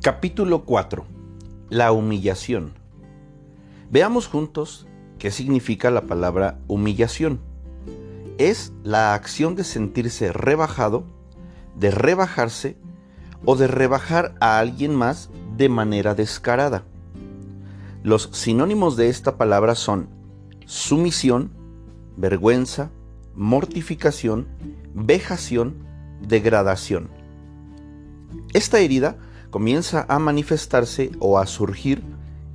Capítulo 4. La humillación. Veamos juntos qué significa la palabra humillación. Es la acción de sentirse rebajado, de rebajarse o de rebajar a alguien más de manera descarada. Los sinónimos de esta palabra son sumisión, vergüenza, mortificación, vejación, degradación. Esta herida comienza a manifestarse o a surgir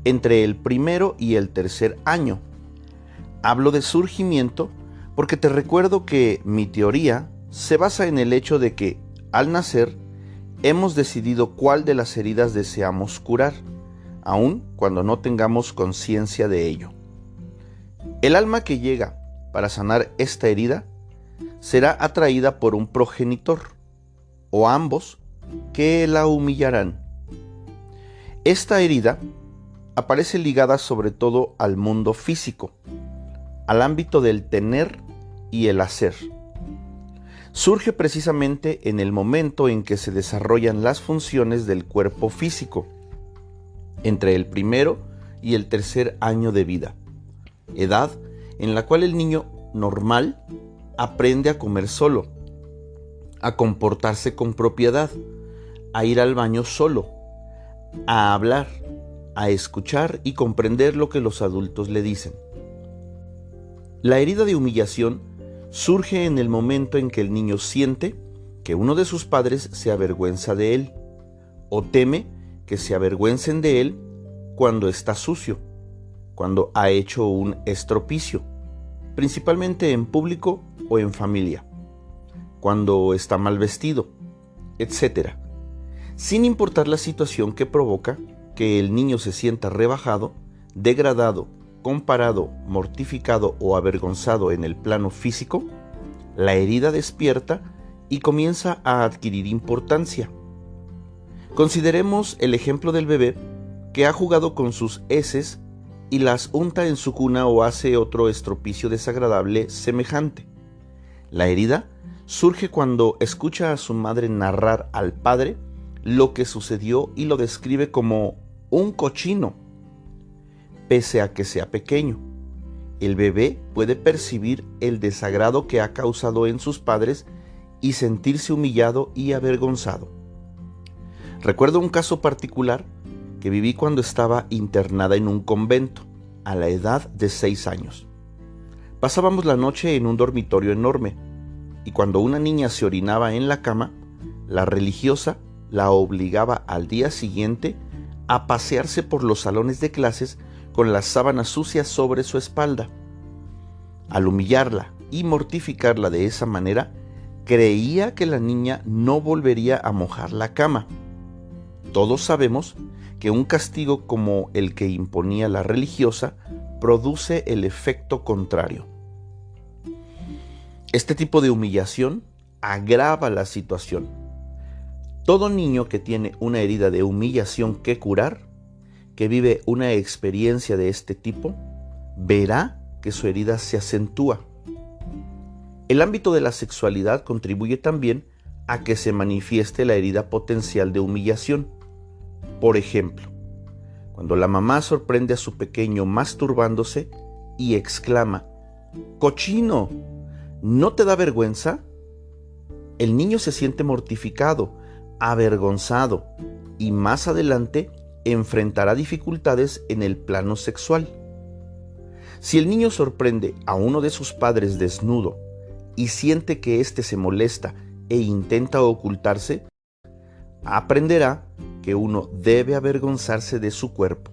entre el primero y el tercer año. Hablo de surgimiento porque te recuerdo que mi teoría se basa en el hecho de que, al nacer, hemos decidido cuál de las heridas deseamos curar, aun cuando no tengamos conciencia de ello. El alma que llega para sanar esta herida será atraída por un progenitor, o ambos, que la humillarán. Esta herida aparece ligada sobre todo al mundo físico, al ámbito del tener y el hacer. Surge precisamente en el momento en que se desarrollan las funciones del cuerpo físico, entre el primero y el tercer año de vida, edad en la cual el niño normal aprende a comer solo, a comportarse con propiedad, a ir al baño solo, a hablar, a escuchar y comprender lo que los adultos le dicen. La herida de humillación surge en el momento en que el niño siente que uno de sus padres se avergüenza de él, o teme que se avergüencen de él cuando está sucio, cuando ha hecho un estropicio, principalmente en público o en familia, cuando está mal vestido, etc., sin importar la situación que provoca que el niño se sienta rebajado, degradado, comparado, mortificado o avergonzado en el plano físico. La herida despierta y comienza a adquirir importancia. Consideremos el ejemplo del bebé que ha jugado con sus heces y las unta en su cuna o hace otro estropicio desagradable semejante. La herida surge cuando escucha a su madre narrar al padre lo que sucedió y lo describe como un cochino. Pese a que sea pequeño, el bebé puede percibir el desagrado que ha causado en sus padres y sentirse humillado y avergonzado. Recuerdo un caso particular que viví cuando estaba internada en un convento, a la edad de 6 años. Pasábamos la noche en un dormitorio enorme, y cuando una niña se orinaba en la cama, la religiosa la obligaba al día siguiente a pasearse por los salones de clases con las sábanas sucias sobre su espalda. Al humillarla y mortificarla de esa manera, creía que la niña no volvería a mojar la cama. Todos sabemos que un castigo como el que imponía la religiosa produce el efecto contrario. Este tipo de humillación agrava la situación. Todo niño que tiene una herida de humillación que curar, que vive una experiencia de este tipo, verá que su herida se acentúa. El ámbito de la sexualidad contribuye también a que se manifieste la herida potencial de humillación. Por ejemplo, cuando la mamá sorprende a su pequeño masturbándose y exclama: ¡Cochino! ¿No te da vergüenza? El niño se siente mortificado, avergonzado y más adelante enfrentará dificultades en el plano sexual. Si el niño sorprende a uno de sus padres desnudo y siente que éste se molesta e intenta ocultarse, aprenderá que uno debe avergonzarse de su cuerpo.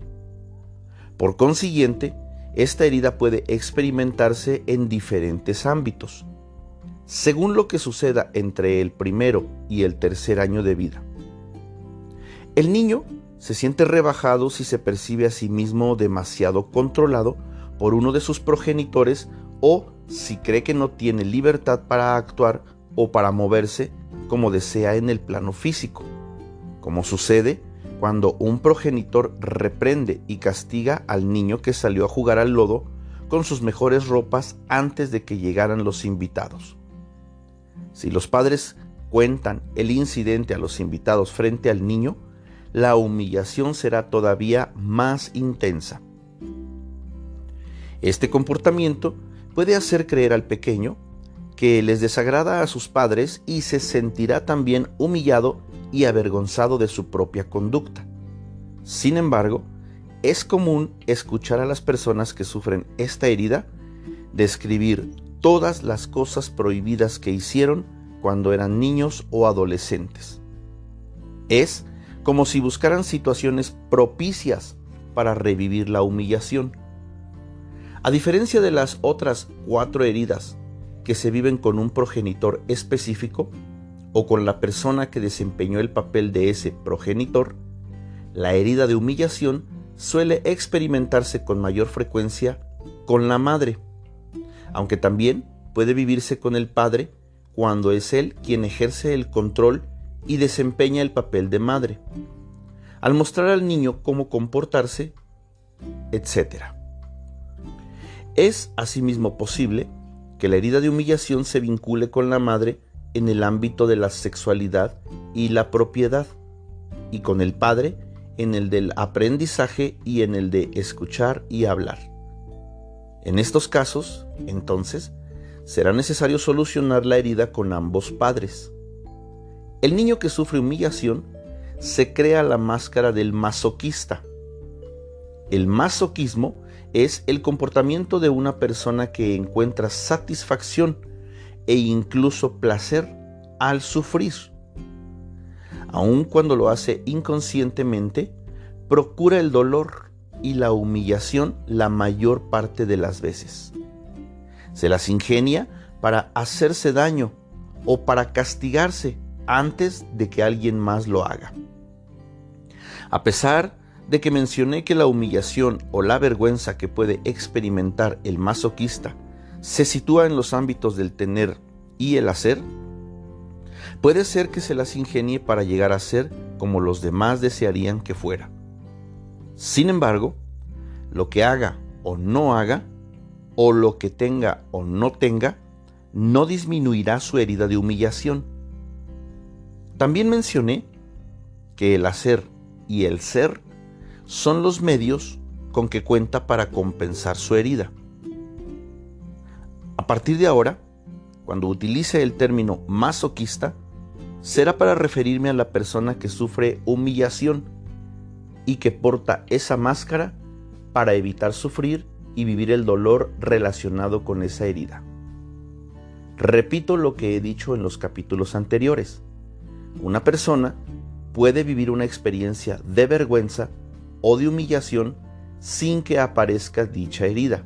Por consiguiente, esta herida puede experimentarse en diferentes ámbitos, según lo que suceda entre el primero y el tercer año de vida. El niño se siente rebajado si se percibe a sí mismo demasiado controlado por uno de sus progenitores o si cree que no tiene libertad para actuar o para moverse como desea en el plano físico, como sucede cuando un progenitor reprende y castiga al niño que salió a jugar al lodo con sus mejores ropas antes de que llegaran los invitados. Si los padres cuentan el incidente a los invitados frente al niño, la humillación será todavía más intensa. Este comportamiento puede hacer creer al pequeño que les desagrada a sus padres y se sentirá también humillado y avergonzado de su propia conducta. Sin embargo, es común escuchar a las personas que sufren esta herida describir todas las cosas prohibidas que hicieron cuando eran niños o adolescentes. Es como si buscaran situaciones propicias para revivir la humillación. A diferencia de las otras 4 heridas que se viven con un progenitor específico o con la persona que desempeñó el papel de ese progenitor, la herida de humillación suele experimentarse con mayor frecuencia con la madre, aunque también puede vivirse con el padre cuando es él quien ejerce el control y desempeña el papel de madre, al mostrar al niño cómo comportarse, etc. Es asimismo posible que la herida de humillación se vincule con la madre en el ámbito de la sexualidad y la propiedad, y con el padre en el del aprendizaje y en el de escuchar y hablar. En estos casos, entonces, será necesario solucionar la herida con ambos padres. El niño que sufre humillación se crea la máscara del masoquista. El masoquismo es el comportamiento de una persona que encuentra satisfacción e incluso placer al sufrir. Aun cuando lo hace inconscientemente, procura el dolor y la humillación la mayor parte de las veces. Se las ingenia para hacerse daño o para castigarse antes de que alguien más lo haga. A pesar de que mencioné que la humillación o la vergüenza que puede experimentar el masoquista se sitúa en los ámbitos del tener y el hacer, puede ser que se las ingenie para llegar a ser como los demás desearían que fuera. Sin embargo, lo que haga o no haga, o lo que tenga o no tenga, no disminuirá su herida de humillación. También mencioné que el hacer y el ser son los medios con que cuenta para compensar su herida. A partir de ahora, cuando utilice el término masoquista, será para referirme a la persona que sufre humillación y que porta esa máscara para evitar sufrir y vivir el dolor relacionado con esa herida. Repito lo que he dicho en los capítulos anteriores. Una persona puede vivir una experiencia de vergüenza o de humillación sin que aparezca dicha herida.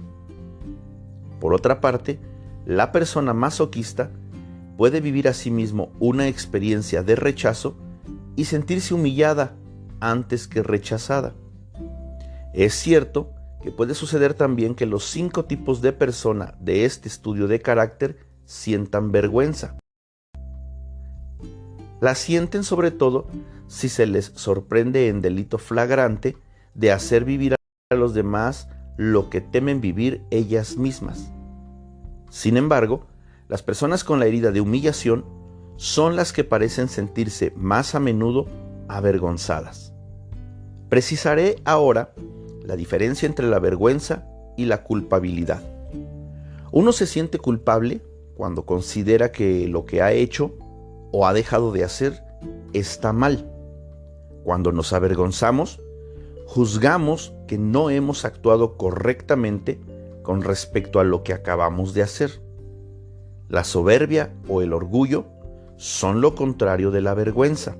Por otra parte, la persona masoquista puede vivir asimismo una experiencia de rechazo y sentirse humillada antes que rechazada. Es cierto que puede suceder también que los 5 tipos de persona de este estudio de carácter sientan vergüenza. La sienten sobre todo si se les sorprende en delito flagrante de hacer vivir a los demás lo que temen vivir ellas mismas. Sin embargo, las personas con la herida de humillación son las que parecen sentirse más a menudo avergonzadas. Precisaré ahora la diferencia entre la vergüenza y la culpabilidad. Uno se siente culpable cuando considera que lo que ha hecho o ha dejado de hacer está mal. Cuando nos avergonzamos, juzgamos que no hemos actuado correctamente con respecto a lo que acabamos de hacer. La soberbia o el orgullo son lo contrario de la vergüenza.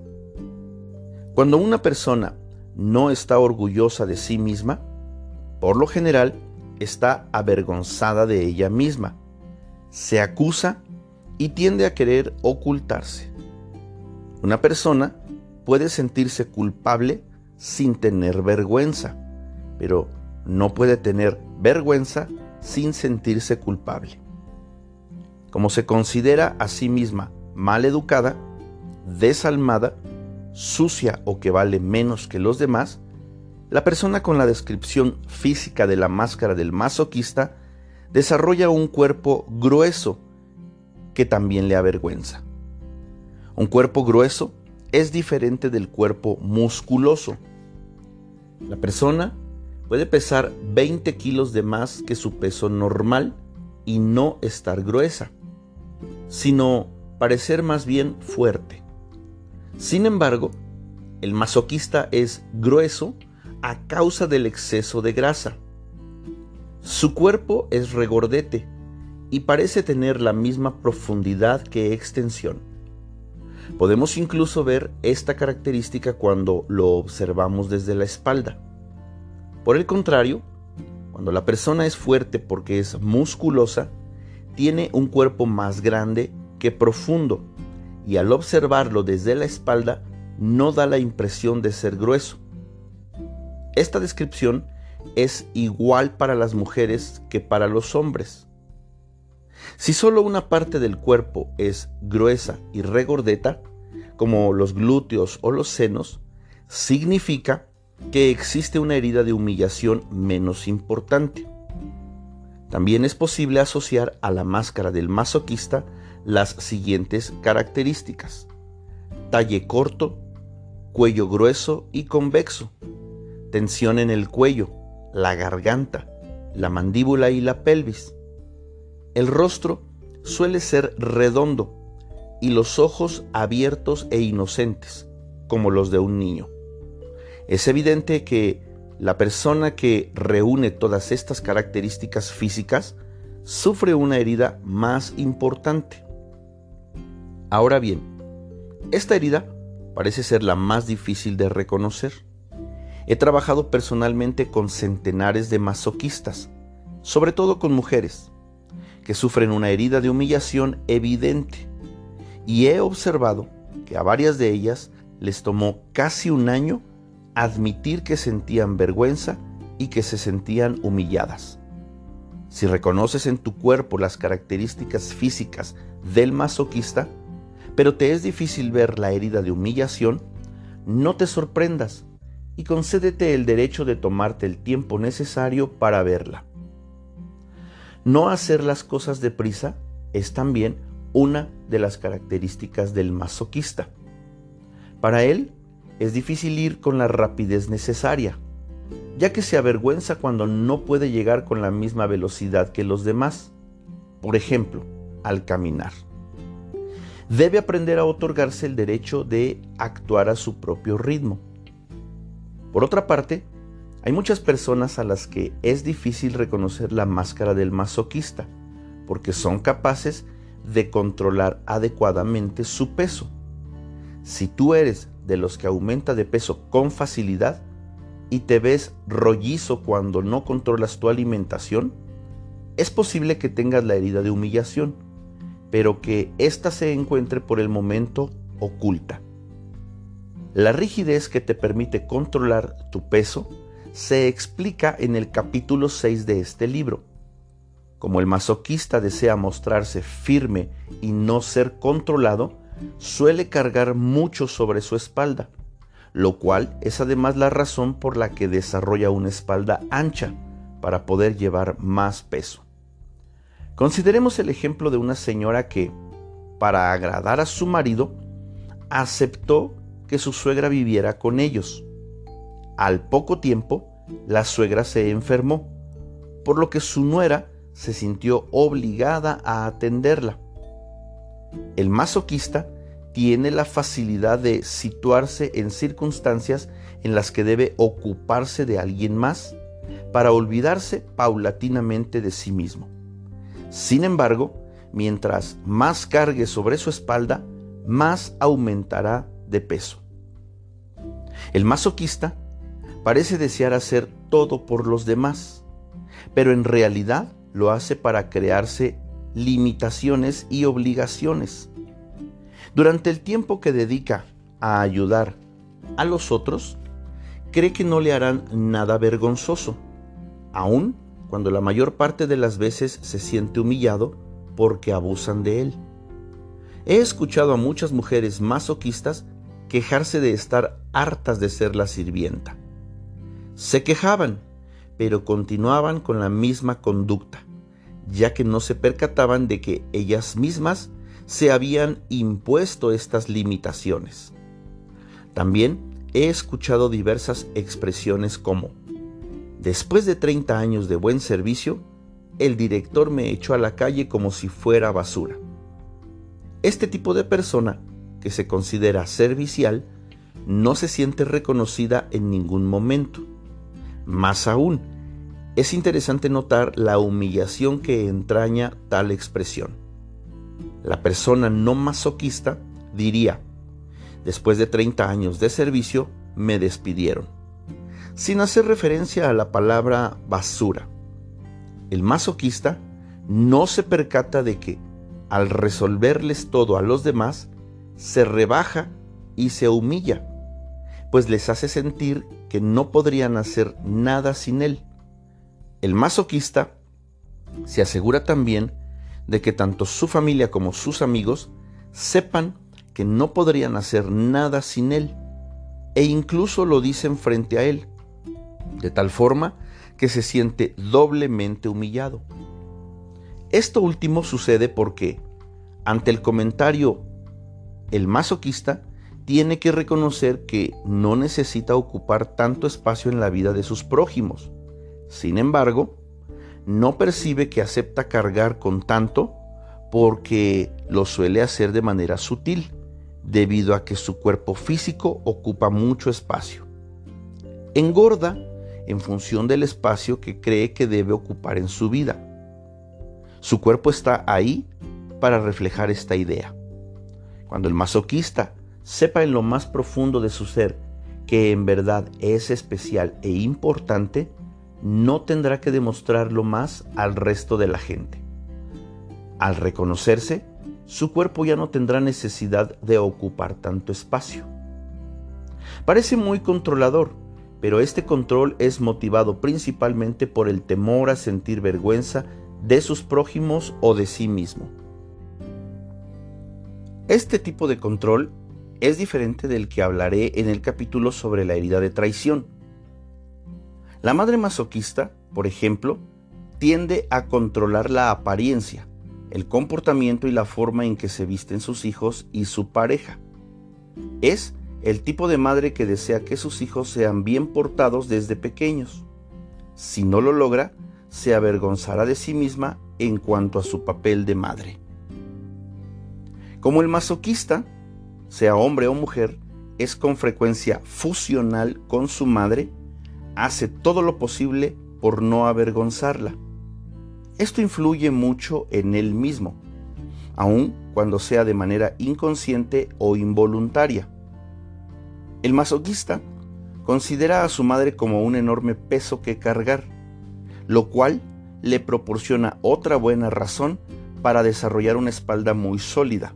Cuando una persona no está orgullosa de sí misma, por lo general está avergonzada de ella misma, se acusa y tiende a querer ocultarse. Una persona puede sentirse culpable sin tener vergüenza, pero no puede tener vergüenza sin sentirse culpable. Como se considera a sí misma mal educada, desalmada, sucia o que vale menos que los demás, la persona con la descripción física de la máscara del masoquista desarrolla un cuerpo grueso que también le avergüenza. Un cuerpo grueso es diferente del cuerpo musculoso. La persona puede pesar 20 kilos de más que su peso normal y no estar gruesa, sino parecer más bien fuerte. Sin embargo, el masoquista es grueso a causa del exceso de grasa. Su cuerpo es regordete y parece tener la misma profundidad que extensión. Podemos incluso ver esta característica cuando lo observamos desde la espalda. Por el contrario, cuando la persona es fuerte porque es musculosa, tiene un cuerpo más grande que profundo y al observarlo desde la espalda no da la impresión de ser grueso. Esta descripción es igual para las mujeres que para los hombres. Si solo una parte del cuerpo es gruesa y regordeta, como los glúteos o los senos, significa que existe una herida de humillación menos importante. También es posible asociar a la máscara del masoquista las siguientes características: talle corto, cuello grueso y convexo, tensión en el cuello, la garganta, la mandíbula y la pelvis. El rostro suele ser redondo y los ojos abiertos e inocentes, como los de un niño. Es evidente que la persona que reúne todas estas características físicas sufre una herida más importante. Ahora bien, esta herida parece ser la más difícil de reconocer. He trabajado personalmente con centenares de masoquistas, sobre todo con mujeres, que sufren una herida de humillación evidente, y he observado que a varias de ellas les tomó casi un año admitir que sentían vergüenza y que se sentían humilladas. Si reconoces en tu cuerpo las características físicas del masoquista, pero te es difícil ver la herida de humillación, no te sorprendas y concédete el derecho de tomarte el tiempo necesario para verla. No hacer las cosas deprisa es también una de las características del masoquista. Para él es difícil ir con la rapidez necesaria, ya que se avergüenza cuando no puede llegar con la misma velocidad que los demás, por ejemplo, al caminar. Debe aprender a otorgarse el derecho de actuar a su propio ritmo. Por otra parte, hay muchas personas a las que es difícil reconocer la máscara del masoquista, porque son capaces de controlar adecuadamente su peso. Si tú eres de los que aumenta de peso con facilidad y te ves rollizo cuando no controlas tu alimentación, es posible que tengas la herida de humillación, pero que ésta se encuentre por el momento oculta. La rigidez que te permite controlar tu peso se explica en el capítulo 6 de este libro. Como el masoquista desea mostrarse firme y no ser controlado, suele cargar mucho sobre su espalda, lo cual es además la razón por la que desarrolla una espalda ancha para poder llevar más peso. Consideremos el ejemplo de una señora que, para agradar a su marido, aceptó que su suegra viviera con ellos. Al poco tiempo, la suegra se enfermó, por lo que su nuera se sintió obligada a atenderla. El masoquista tiene la facilidad de situarse en circunstancias en las que debe ocuparse de alguien más para olvidarse paulatinamente de sí mismo. Sin embargo, mientras más cargue sobre su espalda, más aumentará de peso. El masoquista parece desear hacer todo por los demás, pero en realidad lo hace para crearse limitaciones y obligaciones. Durante el tiempo que dedica a ayudar a los otros, cree que no le harán nada vergonzoso, aun cuando la mayor parte de las veces se siente humillado porque abusan de él. He escuchado a muchas mujeres masoquistas quejarse de estar hartas de ser la sirvienta. Se quejaban, pero continuaban con la misma conducta, ya que no se percataban de que ellas mismas se habían impuesto estas limitaciones. También he escuchado diversas expresiones como: después de 30 años de buen servicio, el director me echó a la calle como si fuera basura. Este tipo de persona, que se considera servicial, no se siente reconocida en ningún momento. Más aún, es interesante notar la humillación que entraña tal expresión. La persona no masoquista diría: después de 30 años de servicio, me despidieron, sin hacer referencia a la palabra basura. El masoquista no se percata de que, al resolverles todo a los demás, se rebaja y se humilla, pues les hace sentir que no podrían hacer nada sin él. El masoquista se asegura también de que tanto su familia como sus amigos sepan que no podrían hacer nada sin él, e incluso lo dicen frente a él, de tal forma que se siente doblemente humillado. Esto último sucede porque, ante el comentario, el masoquista tiene que reconocer que no necesita ocupar tanto espacio en la vida de sus prójimos. Sin embargo, no percibe que acepta cargar con tanto porque lo suele hacer de manera sutil, debido a que su cuerpo físico ocupa mucho espacio. Engorda en función del espacio que cree que debe ocupar en su vida. Su cuerpo está ahí para reflejar esta idea. Cuando el masoquista sepa en lo más profundo de su ser que en verdad es especial e importante, no tendrá que demostrarlo más al resto de la gente. Al reconocerse, su cuerpo ya no tendrá necesidad de ocupar tanto espacio. Parece muy controlador, pero este control es motivado principalmente por el temor a sentir vergüenza de sus prójimos o de sí mismo. Este tipo de control es diferente del que hablaré en el capítulo sobre la herida de traición. La madre masoquista, por ejemplo, tiende a controlar la apariencia, el comportamiento y la forma en que se visten sus hijos y su pareja. Es el tipo de madre que desea que sus hijos sean bien portados desde pequeños. Si no lo logra, se avergonzará de sí misma en cuanto a su papel de madre. Como el masoquista, sea hombre o mujer, es con frecuencia fusional con su madre, hace todo lo posible por no avergonzarla. Esto influye mucho en él mismo, aun cuando sea de manera inconsciente o involuntaria. El masoquista considera a su madre como un enorme peso que cargar, lo cual le proporciona otra buena razón para desarrollar una espalda muy sólida.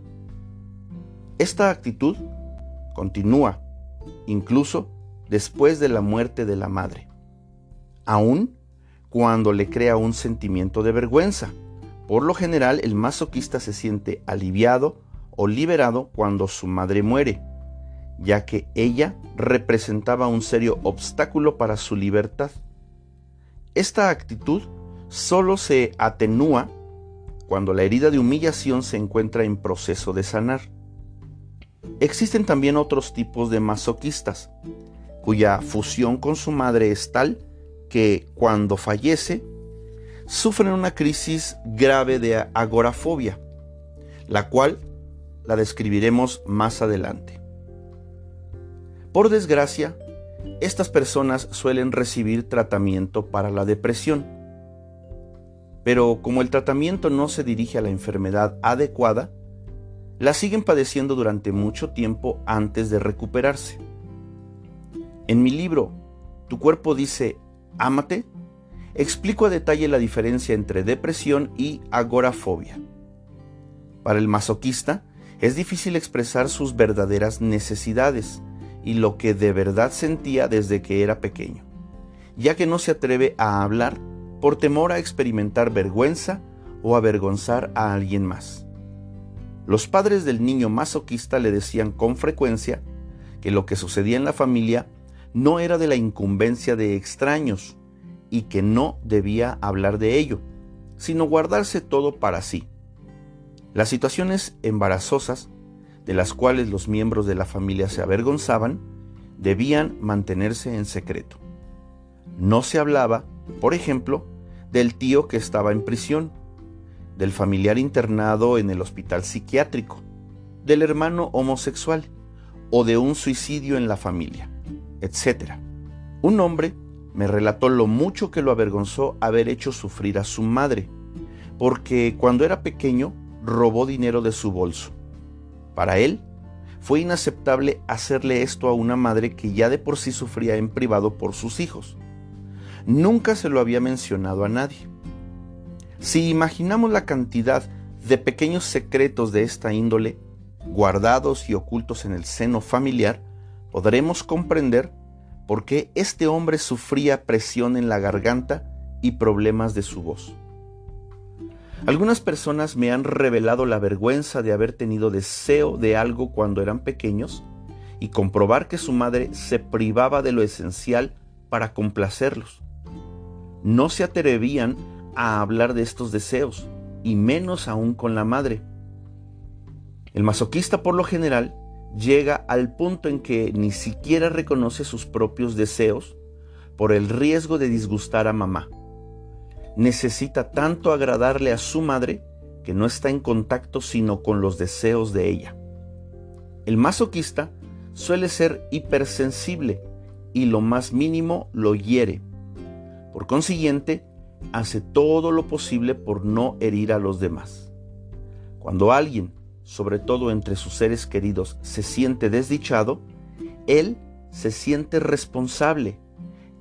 Esta actitud continúa incluso después de la muerte de la madre, aun cuando le crea un sentimiento de vergüenza. Por lo general, el masoquista se siente aliviado o liberado cuando su madre muere, ya que ella representaba un serio obstáculo para su libertad. Esta actitud solo se atenúa cuando la herida de humillación se encuentra en proceso de sanar. Existen también otros tipos de masoquistas, cuya fusión con su madre es tal que cuando fallece, sufren una crisis grave de agorafobia, la cual la describiremos más adelante. Por desgracia, estas personas suelen recibir tratamiento para la depresión, pero como el tratamiento no se dirige a la enfermedad adecuada, la siguen padeciendo durante mucho tiempo antes de recuperarse. En mi libro, Tu cuerpo dice, ámate, explico a detalle la diferencia entre depresión y agorafobia. Para el masoquista, es difícil expresar sus verdaderas necesidades y lo que de verdad sentía desde que era pequeño, ya que no se atreve a hablar por temor a experimentar vergüenza o avergonzar a alguien más. Los padres del niño masoquista le decían con frecuencia que lo que sucedía en la familia no era de la incumbencia de extraños y que no debía hablar de ello, sino guardarse todo para sí. Las situaciones embarazosas, de las cuales los miembros de la familia se avergonzaban, debían mantenerse en secreto. No se hablaba, por ejemplo, del tío que estaba en prisión, del familiar internado en el hospital psiquiátrico, del hermano homosexual o de un suicidio en la familia, etc. Un hombre me relató lo mucho que lo avergonzó haber hecho sufrir a su madre, porque cuando era pequeño robó dinero de su bolso. Para él, fue inaceptable hacerle esto a una madre que ya de por sí sufría en privado por sus hijos. Nunca se lo había mencionado a nadie. Si imaginamos la cantidad de pequeños secretos de esta índole, guardados y ocultos en el seno familiar, podremos comprender por qué este hombre sufría presión en la garganta y problemas de su voz. Algunas personas me han revelado la vergüenza de haber tenido deseo de algo cuando eran pequeños y comprobar que su madre se privaba de lo esencial para complacerlos. No se atrevían a hablar de estos deseos, y menos aún con la madre. El masoquista, por lo general, llega al punto en que ni siquiera reconoce sus propios deseos por el riesgo de disgustar a mamá. Necesita tanto agradarle a su madre que no está en contacto sino con los deseos de ella. El masoquista suele ser hipersensible y lo más mínimo lo hiere. Por consiguiente, hace todo lo posible por no herir a los demás. Cuando alguien, sobre todo entre sus seres queridos, se siente desdichado, él se siente responsable.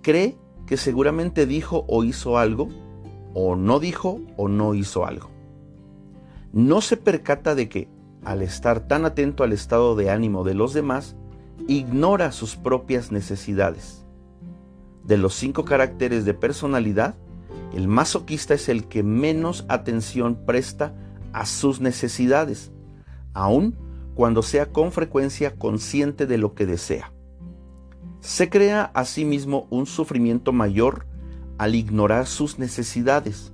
Cree que seguramente dijo o hizo algo, o no dijo o no hizo algo. No se percata de que, al estar tan atento al estado de ánimo de los demás, ignora sus propias necesidades. De los 5 caracteres de personalidad, el masoquista es el que menos atención presta a sus necesidades, aun cuando sea con frecuencia consciente de lo que desea. Se crea a sí mismo un sufrimiento mayor al ignorar sus necesidades,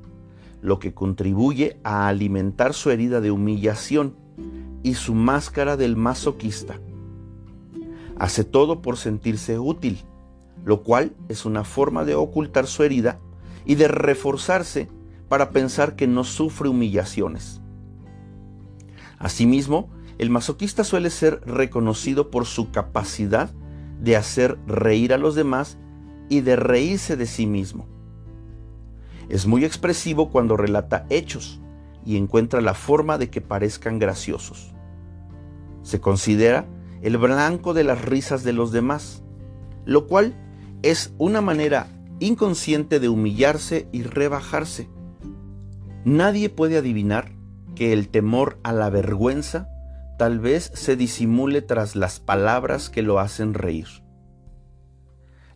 lo que contribuye a alimentar su herida de humillación y su máscara del masoquista. Hace todo por sentirse útil, lo cual es una forma de ocultar su herida y de reforzarse para pensar que no sufre humillaciones. Asimismo, el masoquista suele ser reconocido por su capacidad de hacer reír a los demás y de reírse de sí mismo. Es muy expresivo cuando relata hechos y encuentra la forma de que parezcan graciosos. Se considera el blanco de las risas de los demás, lo cual es una manera inconsciente de humillarse y rebajarse. Nadie puede adivinar que el temor a la vergüenza tal vez se disimule tras las palabras que lo hacen reír.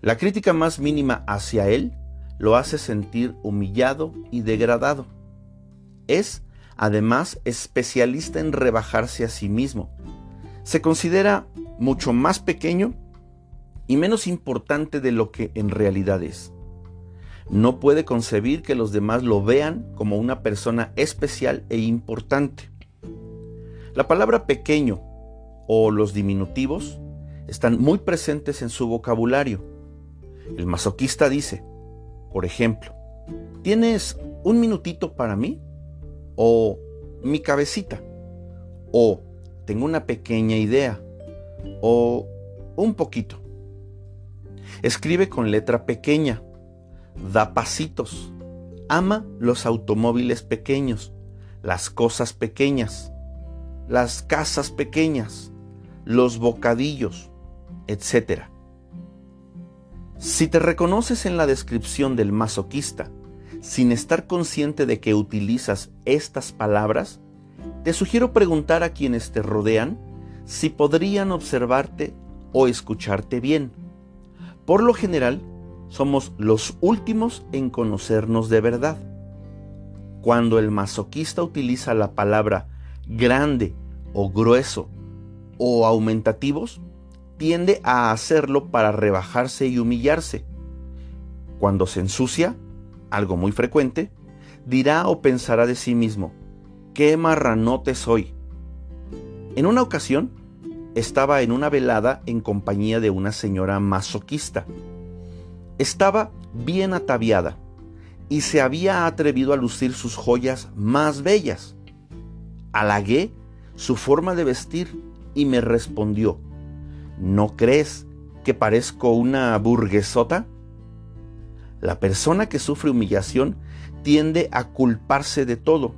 La crítica más mínima hacia él lo hace sentir humillado y degradado. Es, además, especialista en rebajarse a sí mismo. Se considera mucho más pequeño y menos importante de lo que en realidad es. No puede concebir que los demás lo vean como una persona especial e importante. La palabra pequeño o los diminutivos están muy presentes en su vocabulario. El masoquista dice, por ejemplo, ¿tienes un minutito para mí? O mi cabecita. O tengo una pequeña idea. O un poquito. Escribe con letra pequeña, da pasitos, ama los automóviles pequeños, las cosas pequeñas, las casas pequeñas, los bocadillos, etc. Si te reconoces en la descripción del masoquista, sin estar consciente de que utilizas estas palabras, te sugiero preguntar a quienes te rodean si podrían observarte o escucharte bien. Por lo general, somos los últimos en conocernos de verdad. Cuando el masoquista utiliza la palabra grande o grueso o aumentativos, tiende a hacerlo para rebajarse y humillarse. Cuando se ensucia, algo muy frecuente, dirá o pensará de sí mismo: ¡qué marranote soy! En una ocasión, estaba en una velada en compañía de una señora masoquista. Estaba bien ataviada y se había atrevido a lucir sus joyas más bellas. Halagué su forma de vestir y me respondió: ¿no crees que parezco una burguesota? La persona que sufre humillación tiende a culparse de todo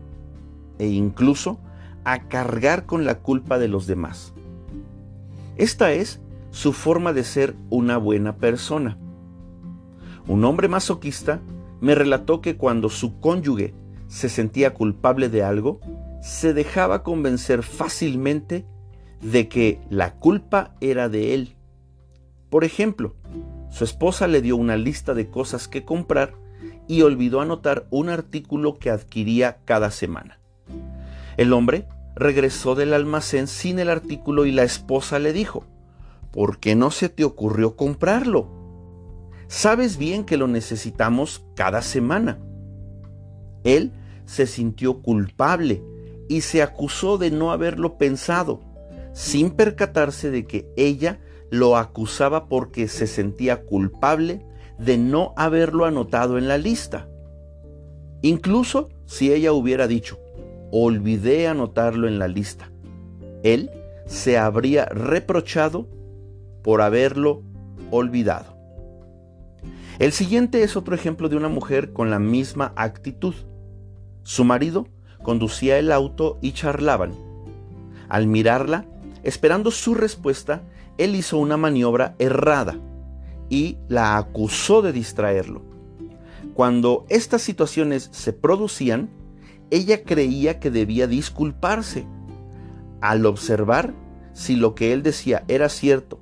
e incluso a cargar con la culpa de los demás. Esta es su forma de ser una buena persona. Un hombre masoquista me relató que cuando su cónyuge se sentía culpable de algo, se dejaba convencer fácilmente de que la culpa era de él. Por ejemplo, su esposa le dio una lista de cosas que comprar y olvidó anotar un artículo que adquiría cada semana. El hombre regresó del almacén sin el artículo y la esposa le dijo: ¿por qué no se te ocurrió comprarlo? Sabes bien que lo necesitamos cada semana. Él se sintió culpable y se acusó de no haberlo pensado, sin percatarse de que ella lo acusaba porque se sentía culpable de no haberlo anotado en la lista. Incluso si ella hubiera dicho: olvidé anotarlo en la lista, él se habría reprochado por haberlo olvidado. El siguiente es otro ejemplo de una mujer con la misma actitud. Su marido conducía el auto y charlaban. Al mirarla, esperando su respuesta, él hizo una maniobra errada y la acusó de distraerlo. Cuando estas situaciones se producían, ella creía que debía disculparse. Al observar si lo que él decía era cierto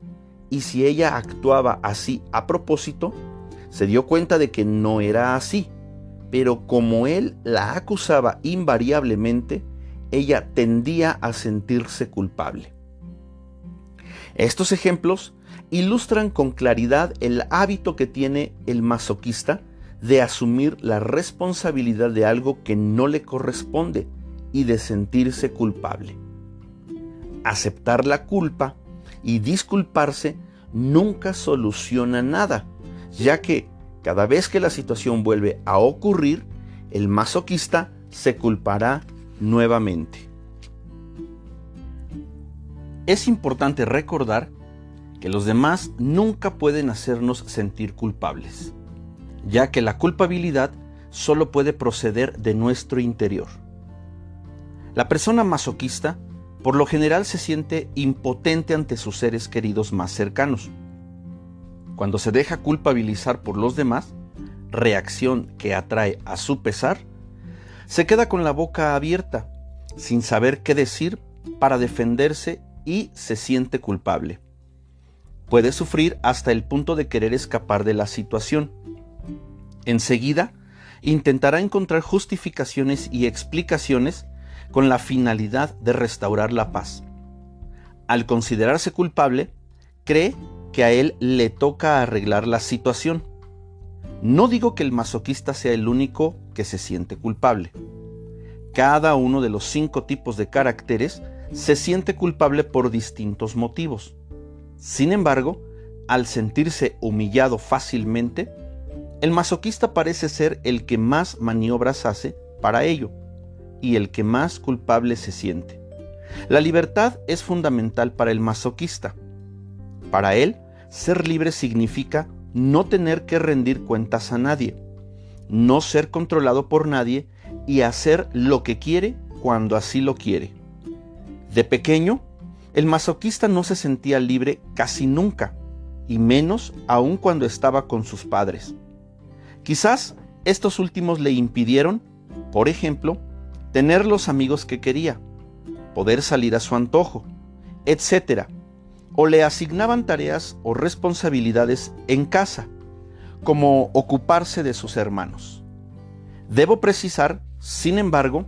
y si ella actuaba así a propósito, se dio cuenta de que no era así, pero como él la acusaba invariablemente, ella tendía a sentirse culpable. Estos ejemplos ilustran con claridad el hábito que tiene el masoquista de asumir la responsabilidad de algo que no le corresponde y de sentirse culpable. Aceptar la culpa y disculparse nunca soluciona nada, ya que cada vez que la situación vuelve a ocurrir, el masoquista se culpará nuevamente. Es importante recordar que los demás nunca pueden hacernos sentir culpables, ya que la culpabilidad solo puede proceder de nuestro interior. La persona masoquista por lo general se siente impotente ante sus seres queridos más cercanos. Cuando se deja culpabilizar por los demás, reacción que atrae a su pesar, se queda con la boca abierta, sin saber qué decir para defenderse y se siente culpable. Puede sufrir hasta el punto de querer escapar de la situación. Enseguida, intentará encontrar justificaciones y explicaciones con la finalidad de restaurar la paz. Al considerarse culpable, cree que a él le toca arreglar la situación. No digo que el masoquista sea el único que se siente culpable. Cada uno de los 5 tipos de caracteres se siente culpable por distintos motivos. Sin embargo, al sentirse humillado fácilmente, el masoquista parece ser el que más maniobras hace para ello y el que más culpable se siente. La libertad es fundamental para el masoquista. Para él, ser libre significa no tener que rendir cuentas a nadie, no ser controlado por nadie y hacer lo que quiere cuando así lo quiere. De pequeño, el masoquista no se sentía libre casi nunca, y menos aún cuando estaba con sus padres. Quizás estos últimos le impidieron, por ejemplo, tener los amigos que quería, poder salir a su antojo, etc., o le asignaban tareas o responsabilidades en casa, como ocuparse de sus hermanos. Debo precisar, sin embargo,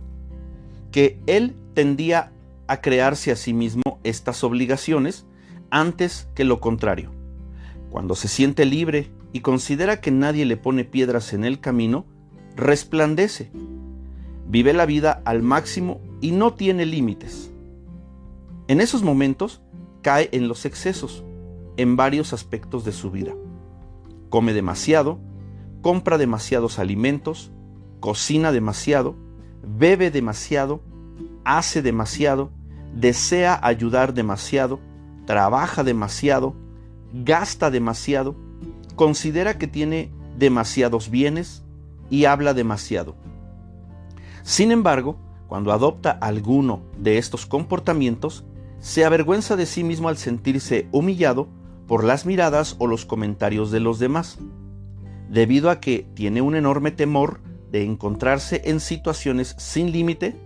que él tendía a crearse a sí mismo estas obligaciones antes que lo contrario. Cuando se siente libre y considera que nadie le pone piedras en el camino, resplandece, vive la vida al máximo y no tiene límites. En esos momentos cae en los excesos, en varios aspectos de su vida. Come demasiado, compra demasiados alimentos, cocina demasiado, bebe demasiado, hace demasiado, desea ayudar demasiado, trabaja demasiado, gasta demasiado, considera que tiene demasiados bienes y habla demasiado. Sin embargo, cuando adopta alguno de estos comportamientos, se avergüenza de sí mismo al sentirse humillado por las miradas o los comentarios de los demás, debido a que tiene un enorme temor de encontrarse en situaciones sin límite,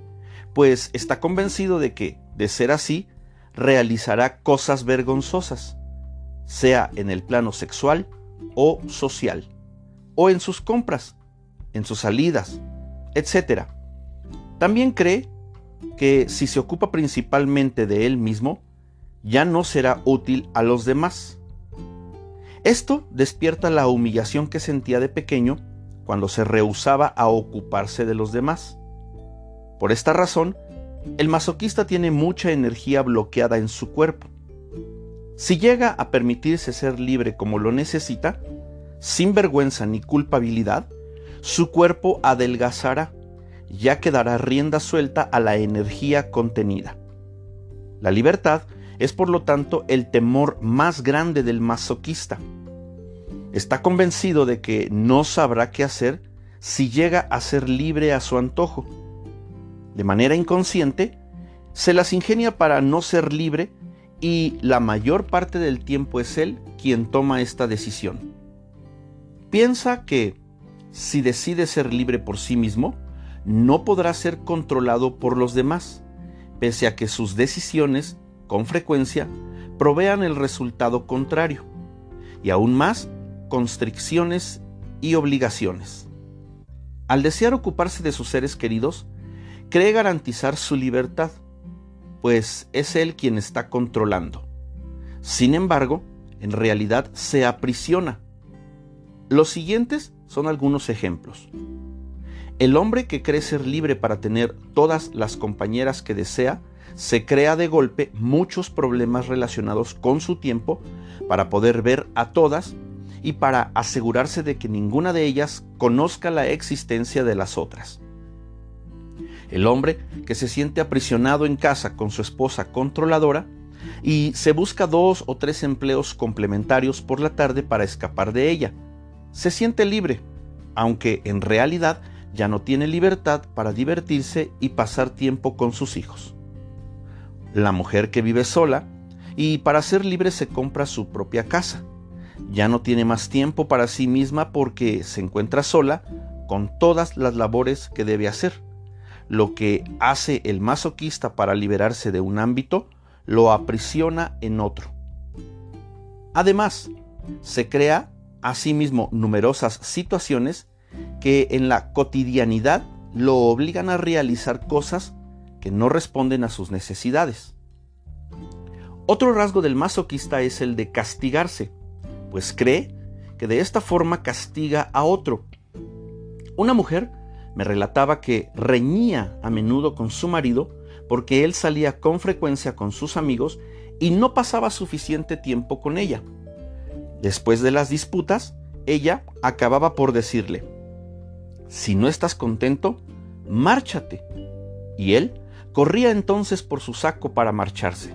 pues está convencido de que, de ser así, realizará cosas vergonzosas, sea en el plano sexual o social, o en sus compras, en sus salidas, etc. También cree que si se ocupa principalmente de él mismo, ya no será útil a los demás. Esto despierta la humillación que sentía de pequeño cuando se rehusaba a ocuparse de los demás. Por esta razón, el masoquista tiene mucha energía bloqueada en su cuerpo. Si llega a permitirse ser libre como lo necesita, sin vergüenza ni culpabilidad, su cuerpo adelgazará, ya que dará rienda suelta a la energía contenida. La libertad es, por lo tanto, el temor más grande del masoquista. Está convencido de que no sabrá qué hacer si llega a ser libre a su antojo. De manera inconsciente, se las ingenia para no ser libre y la mayor parte del tiempo es él quien toma esta decisión. Piensa que, si decide ser libre por sí mismo, no podrá ser controlado por los demás, pese a que sus decisiones, con frecuencia, provean el resultado contrario, y aún más, constricciones y obligaciones. Al desear ocuparse de sus seres queridos, cree garantizar su libertad, pues es él quien está controlando. Sin embargo, en realidad se aprisiona. Los siguientes son algunos ejemplos. El hombre que cree ser libre para tener todas las compañeras que desea, se crea de golpe muchos problemas relacionados con su tiempo para poder ver a todas y para asegurarse de que ninguna de ellas conozca la existencia de las otras. El hombre que se siente aprisionado en casa con su esposa controladora y se busca 2 o 3 empleos complementarios por la tarde para escapar de ella, se siente libre, aunque en realidad ya no tiene libertad para divertirse y pasar tiempo con sus hijos. La mujer que vive sola y para ser libre se compra su propia casa. Ya no tiene más tiempo para sí misma porque se encuentra sola con todas las labores que debe hacer. Lo que hace el masoquista para liberarse de un ámbito, lo aprisiona en otro. Además, se crea a sí mismo numerosas situaciones que en la cotidianidad lo obligan a realizar cosas que no responden a sus necesidades. Otro rasgo del masoquista es el de castigarse, pues cree que de esta forma castiga a otro. Una mujer me relataba que reñía a menudo con su marido porque él salía con frecuencia con sus amigos y no pasaba suficiente tiempo con ella. Después de las disputas, ella acababa por decirle: «Si no estás contento, márchate». Y él corría entonces por su saco para marcharse.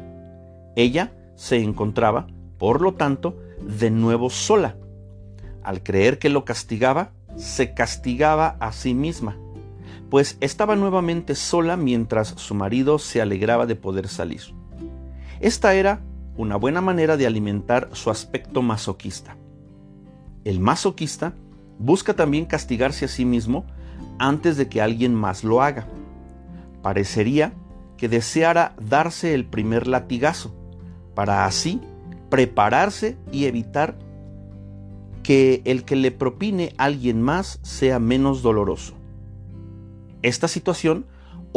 Ella se encontraba, por lo tanto, de nuevo sola. Al creer que lo castigaba, se castigaba a sí misma, pues estaba nuevamente sola mientras su marido se alegraba de poder salir. Esta era una buena manera de alimentar su aspecto masoquista. El masoquista busca también castigarse a sí mismo antes de que alguien más lo haga. Parecería que deseara darse el primer latigazo, para así prepararse y evitar que el que le propine a alguien más sea menos doloroso. Esta situación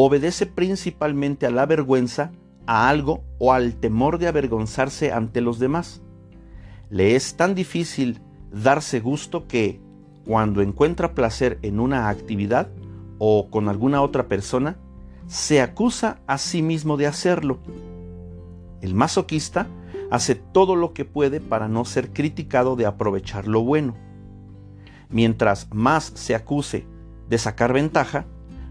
obedece principalmente a la vergüenza, a algo o al temor de avergonzarse ante los demás. Le es tan difícil darse gusto que, cuando encuentra placer en una actividad o con alguna otra persona, se acusa a sí mismo de hacerlo. El masoquista hace todo lo que puede para no ser criticado de aprovechar lo bueno. Mientras más se acuse de sacar ventaja,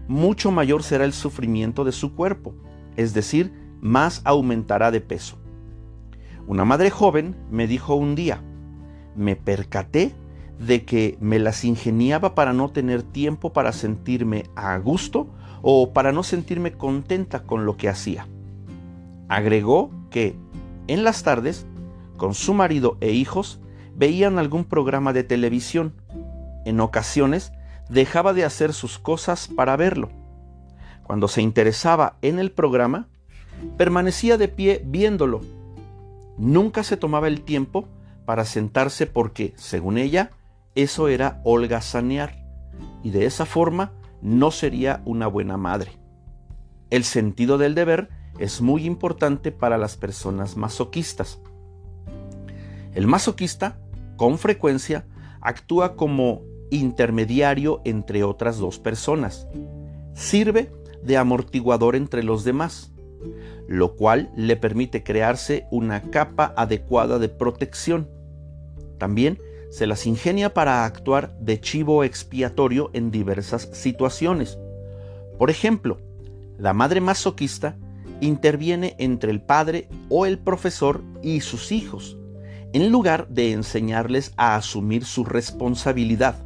mucho mayor será el sufrimiento de su cuerpo, es decir, más aumentará de peso. Una madre joven me dijo un día: me percaté de que me las ingeniaba para no tener tiempo para sentirme a gusto o para no sentirme contenta con lo que hacía. Agregó que en las tardes, con su marido e hijos, veían algún programa de televisión. En ocasiones dejaba de hacer sus cosas para verlo. Cuando se interesaba en el programa, permanecía de pie viéndolo. Nunca se tomaba el tiempo para sentarse porque, según ella, eso era holgazanear, y de esa forma no sería una buena madre. El sentido del deber es muy importante para las personas masoquistas. El masoquista, con frecuencia, actúa como intermediario entre otras dos personas. Sirve de amortiguador entre los demás, lo cual le permite crearse una capa adecuada de protección. También se las ingenia para actuar de chivo expiatorio en diversas situaciones. Por ejemplo, la madre masoquista interviene entre el padre o el profesor y sus hijos, en lugar de enseñarles a asumir su responsabilidad.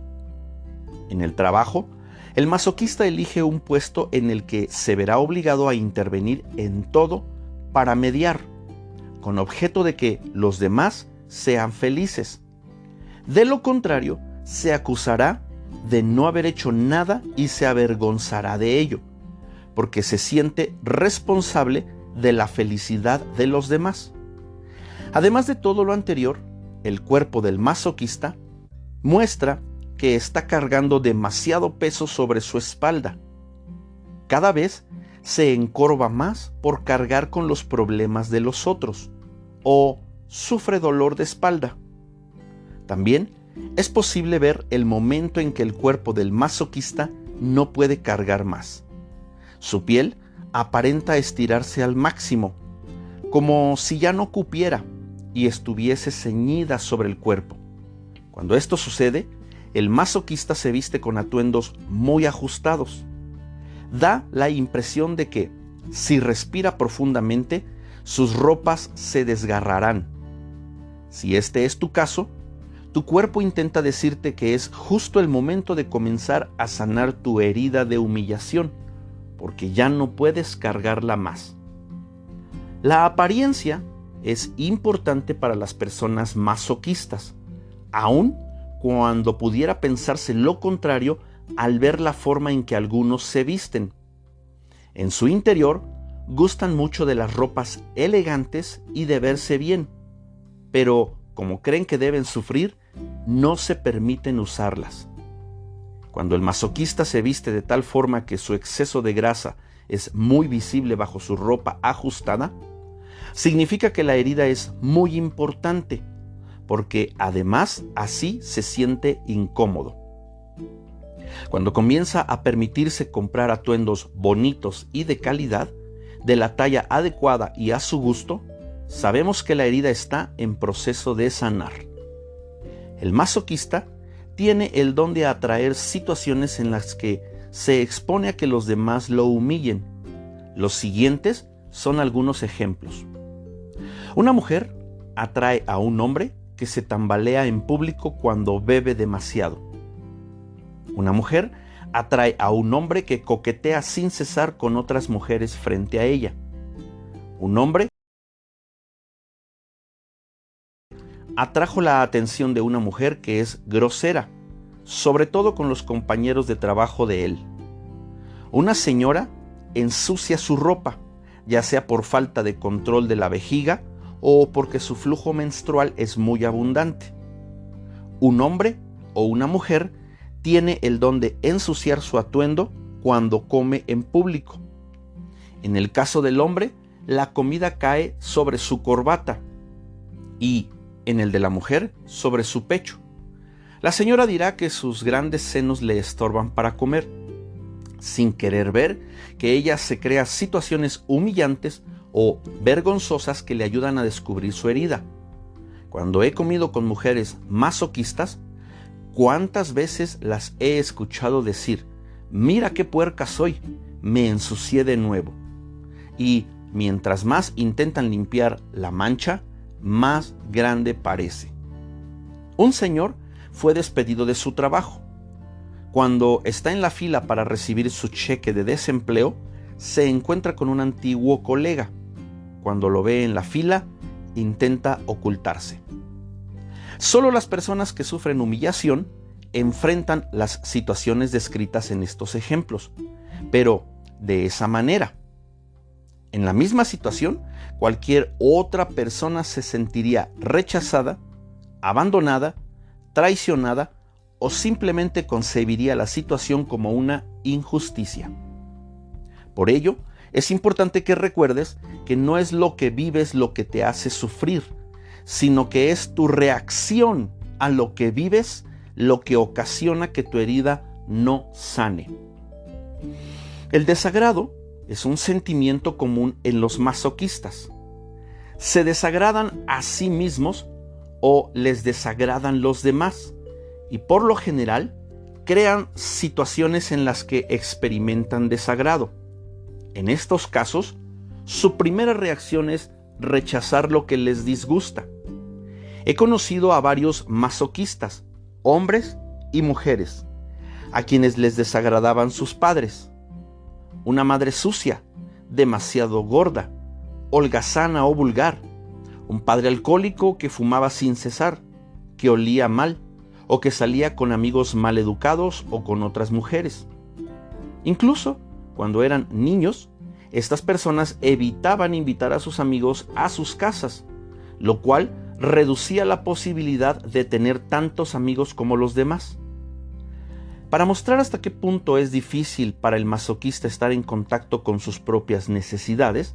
En el trabajo, el masoquista elige un puesto en el que se verá obligado a intervenir en todo para mediar, con objeto de que los demás sean felices. De lo contrario, se acusará de no haber hecho nada y se avergonzará de ello, porque se siente responsable de la felicidad de los demás. Además de todo lo anterior, el cuerpo del masoquista muestra que está cargando demasiado peso sobre su espalda. Cada vez se encorva más por cargar con los problemas de los otros, o sufre dolor de espalda. También es posible ver el momento en que el cuerpo del masoquista no puede cargar más. Su piel aparenta estirarse al máximo, como si ya no cupiera y estuviese ceñida sobre el cuerpo. Cuando esto sucede, el masoquista se viste con atuendos muy ajustados. Da la impresión de que, si respira profundamente, sus ropas se desgarrarán. Si este es tu caso, tu cuerpo intenta decirte que es justo el momento de comenzar a sanar tu herida de humillación, porque ya no puedes cargarla más. La apariencia es importante para las personas masoquistas, aun cuando pudiera pensarse lo contrario al ver la forma en que algunos se visten. En su interior, gustan mucho de las ropas elegantes y de verse bien, pero como creen que deben sufrir, no se permiten usarlas. Cuando el masoquista se viste de tal forma que su exceso de grasa es muy visible bajo su ropa ajustada, significa que la herida es muy importante, porque además así se siente incómodo. Cuando comienza a permitirse comprar atuendos bonitos y de calidad, de la talla adecuada y a su gusto, sabemos que la herida está en proceso de sanar. El masoquista tiene el don de atraer situaciones en las que se expone a que los demás lo humillen. Los siguientes son algunos ejemplos. Una mujer atrae a un hombre que se tambalea en público cuando bebe demasiado. Una mujer atrae a un hombre que coquetea sin cesar con otras mujeres frente a ella. Un hombre atrajo la atención de una mujer que es grosera, sobre todo con los compañeros de trabajo de él. Una señora ensucia su ropa, ya sea por falta de control de la vejiga o porque su flujo menstrual es muy abundante. Un hombre o una mujer tiene el don de ensuciar su atuendo cuando come en público, En el caso del hombre, la comida cae sobre su corbata y, en el de la mujer, sobre su pecho. La señora dirá que sus grandes senos le estorban para comer, sin querer ver que ella se crea situaciones humillantes o vergonzosas que le ayudan a descubrir su herida. Cuando he comido con mujeres masoquistas, ¿cuántas veces las he escuchado decir: mira qué puerca soy, me ensucié de nuevo? Y mientras más intentan limpiar la mancha, más grande parece. Un señor fue despedido de su trabajo. Cuando está en la fila para recibir su cheque de desempleo, se encuentra con un antiguo colega. Cuando lo ve en la fila, intenta ocultarse. Solo las personas que sufren humillación enfrentan las situaciones descritas en estos ejemplos, pero de esa manera. En la misma situación, cualquier otra persona se sentiría rechazada, abandonada, traicionada o simplemente concebiría la situación como una injusticia. Por ello, es importante que recuerdes que no es lo que vives lo que te hace sufrir, sino que es tu reacción a lo que vives lo que ocasiona que tu herida no sane. El desagrado es un sentimiento común en los masoquistas. Se desagradan a sí mismos o les desagradan los demás y por lo general crean situaciones en las que experimentan desagrado. En estos casos, su primera reacción es rechazar lo que les disgusta. He conocido a varios masoquistas, hombres y mujeres, a quienes les desagradaban sus padres. Una madre sucia, demasiado gorda, holgazana o vulgar. Un padre alcohólico que fumaba sin cesar, que olía mal o que salía con amigos maleducados o con otras mujeres. Incluso cuando eran niños, estas personas evitaban invitar a sus amigos a sus casas, lo cual reducía la posibilidad de tener tantos amigos como los demás. Para mostrar hasta qué punto es difícil para el masoquista estar en contacto con sus propias necesidades,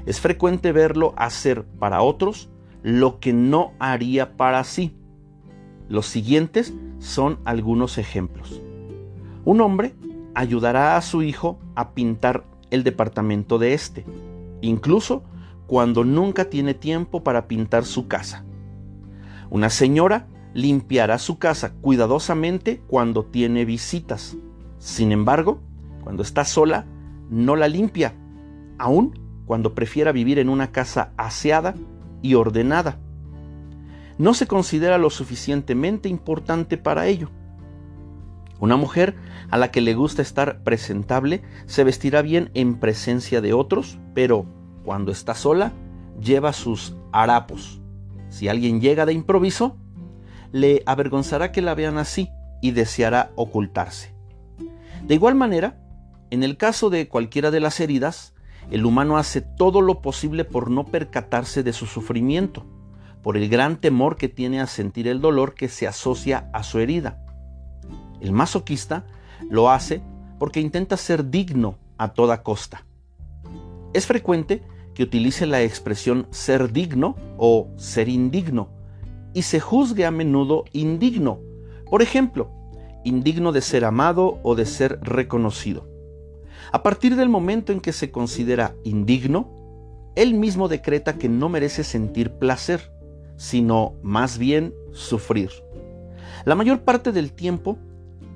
es frecuente verlo hacer para otros lo que no haría para sí. Los siguientes son algunos ejemplos. Un hombre ayudará a su hijo a pintar el departamento de este, incluso cuando nunca tiene tiempo para pintar su casa. Una señora limpiará su casa cuidadosamente cuando tiene visitas. Sin embargo, cuando está sola, no la limpia, aun cuando prefiera vivir en una casa aseada y ordenada. No se considera lo suficientemente importante para ello. Una mujer a la que le gusta estar presentable se vestirá bien en presencia de otros, pero cuando está sola, lleva sus harapos. Si alguien llega de improviso, le avergonzará que la vean así y deseará ocultarse. De igual manera, en el caso de cualquiera de las heridas, el humano hace todo lo posible por no percatarse de su sufrimiento, por el gran temor que tiene a sentir el dolor que se asocia a su herida. El masoquista lo hace porque intenta ser digno a toda costa. Es frecuente que utilice la expresión ser digno o ser indigno y se juzgue a menudo indigno. Por ejemplo, indigno de ser amado o de ser reconocido. A partir del momento en que se considera indigno, él mismo decreta que no merece sentir placer, sino más bien sufrir. La mayor parte del tiempo,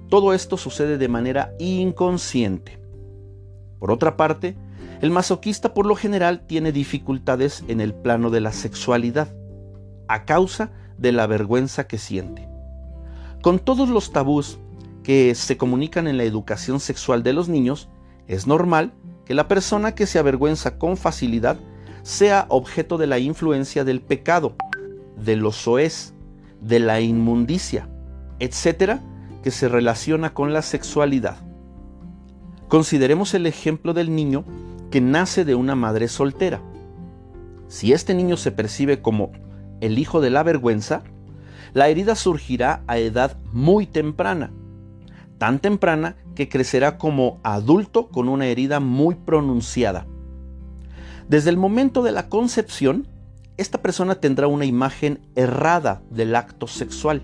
todo esto sucede de manera inconsciente. Por otra parte, el masoquista por lo general tiene dificultades en el plano de la sexualidad, a causa de la vergüenza que siente. Con todos los tabús que se comunican en la educación sexual de los niños, es normal que la persona que se avergüenza con facilidad sea objeto de la influencia del pecado, de lo soez, de la inmundicia, etcétera, que se relaciona con la sexualidad. Consideremos el ejemplo del niño que nace de una madre soltera. Si este niño se percibe como el hijo de la vergüenza, la herida surgirá a edad muy temprana, tan temprana que crecerá como adulto con una herida muy pronunciada, Desde el momento de la concepción, esta persona tendrá una imagen errada del acto sexual.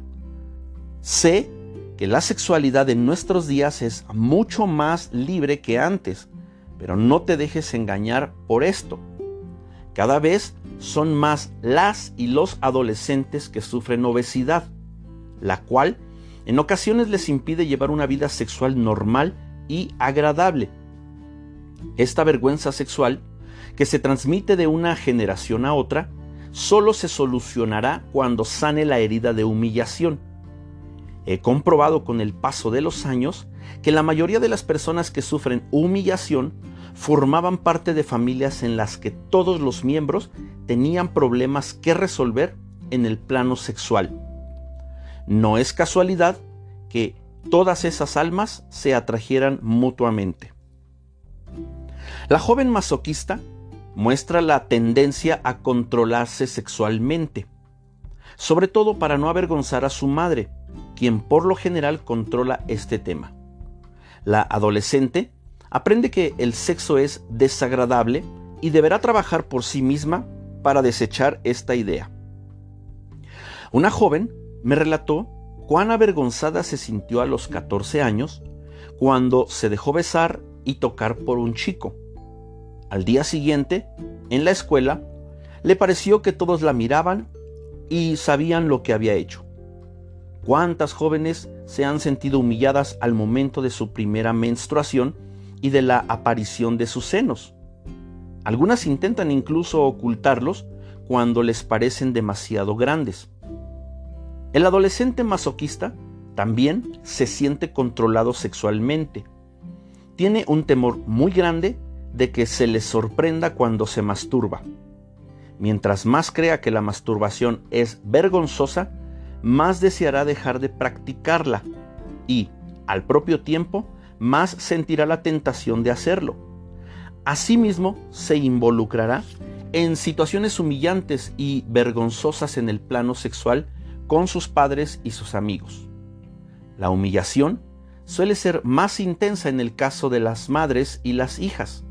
Sé que la sexualidad en nuestros días es mucho más libre que antes, pero no te dejes engañar por esto. Cada vez son más las y los adolescentes que sufren obesidad, la cual en ocasiones les impide llevar una vida sexual normal y agradable. Esta vergüenza sexual, que se transmite de una generación a otra, solo se solucionará cuando sane la herida de humillación. He comprobado con el paso de los años que la mayoría de las personas que sufren humillación formaban parte de familias en las que todos los miembros tenían problemas que resolver en el plano sexual. No es casualidad que todas esas almas se atrajeran mutuamente. La joven masoquista muestra la tendencia a controlarse sexualmente, sobre todo para no avergonzar a su madre, quien por lo general controla este tema. La adolescente aprende que el sexo es desagradable y deberá trabajar por sí misma para desechar esta idea. Una joven me relató cuán avergonzada se sintió a los 14 años cuando se dejó besar y tocar por un chico. Al día siguiente, en la escuela, le pareció que todos la miraban y sabían lo que había hecho. ¿Cuántas jóvenes se han sentido humilladas al momento de su primera menstruación y de la aparición de sus senos? Algunas intentan incluso ocultarlos cuando les parecen demasiado grandes. El adolescente masoquista también se siente controlado sexualmente. Tiene un temor muy grande de que se le sorprenda cuando se masturba. Mientras más crea que la masturbación es vergonzosa, más deseará dejar de practicarla y, al propio tiempo, más sentirá la tentación de hacerlo. Asimismo, se involucrará en situaciones humillantes y vergonzosas en el plano sexual con sus padres y sus amigos. La humillación suele ser más intensa en el caso de las madres y las hijas.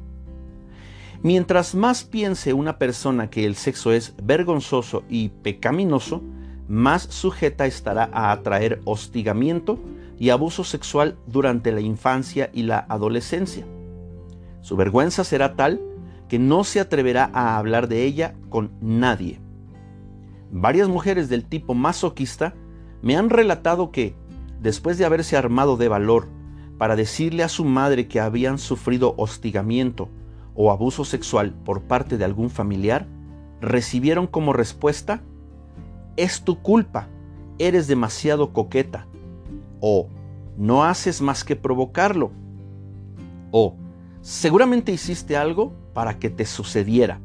Mientras más piense una persona que el sexo es vergonzoso y pecaminoso, más sujeta estará a atraer hostigamiento y abuso sexual durante la infancia y la adolescencia. Su vergüenza será tal que no se atreverá a hablar de ella con nadie. Varias mujeres del tipo masoquista me han relatado que, después de haberse armado de valor para decirle a su madre que habían sufrido hostigamiento o abuso sexual por parte de algún familiar, recibieron como respuesta: «Es tu culpa, eres demasiado coqueta», o «no haces más que provocarlo», o «seguramente hiciste algo para que te sucediera».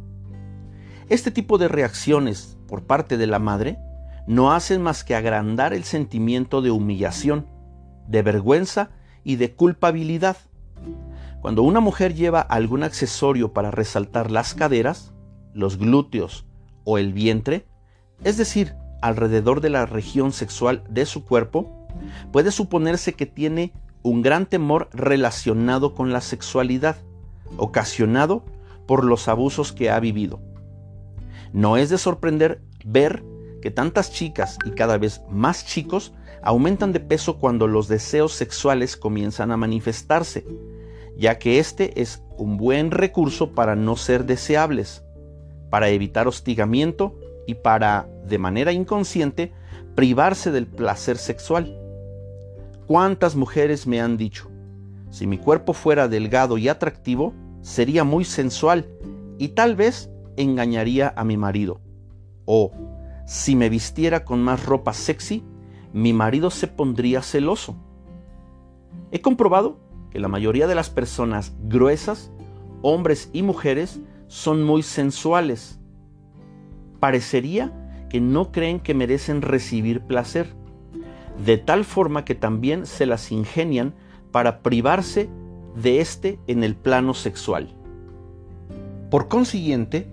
Este tipo de reacciones por parte de la madre no hacen más que agrandar el sentimiento de humillación, de vergüenza y de culpabilidad. Cuando una mujer lleva algún accesorio para resaltar las caderas, los glúteos o el vientre, es decir, alrededor de la región sexual de su cuerpo, puede suponerse que tiene un gran temor relacionado con la sexualidad, ocasionado por los abusos que ha vivido. No es de sorprender ver que tantas chicas y cada vez más chicos aumentan de peso cuando los deseos sexuales comienzan a manifestarse, ya que este es un buen recurso para no ser deseables, para evitar hostigamiento y para, de manera inconsciente, privarse del placer sexual. ¿Cuántas mujeres me han dicho: si mi cuerpo fuera delgado y atractivo, sería muy sensual y tal vez engañaría a mi marido? O, si me vistiera con más ropa sexy, mi marido se pondría celoso. He comprobado que la mayoría de las personas gruesas, hombres y mujeres, son muy sensuales. Parecería que no creen que merecen recibir placer, de tal forma que también se las ingenian para privarse de este en el plano sexual. Por consiguiente,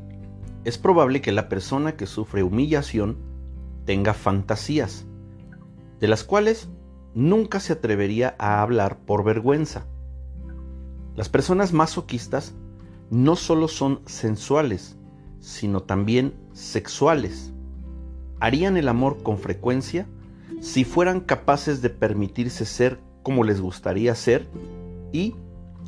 es probable que la persona que sufre humillación tenga fantasías, de las cuales nunca se atrevería a hablar por vergüenza. Las personas masoquistas no solo son sensuales, sino también sexuales. Harían el amor con frecuencia si fueran capaces de permitirse ser como les gustaría ser y,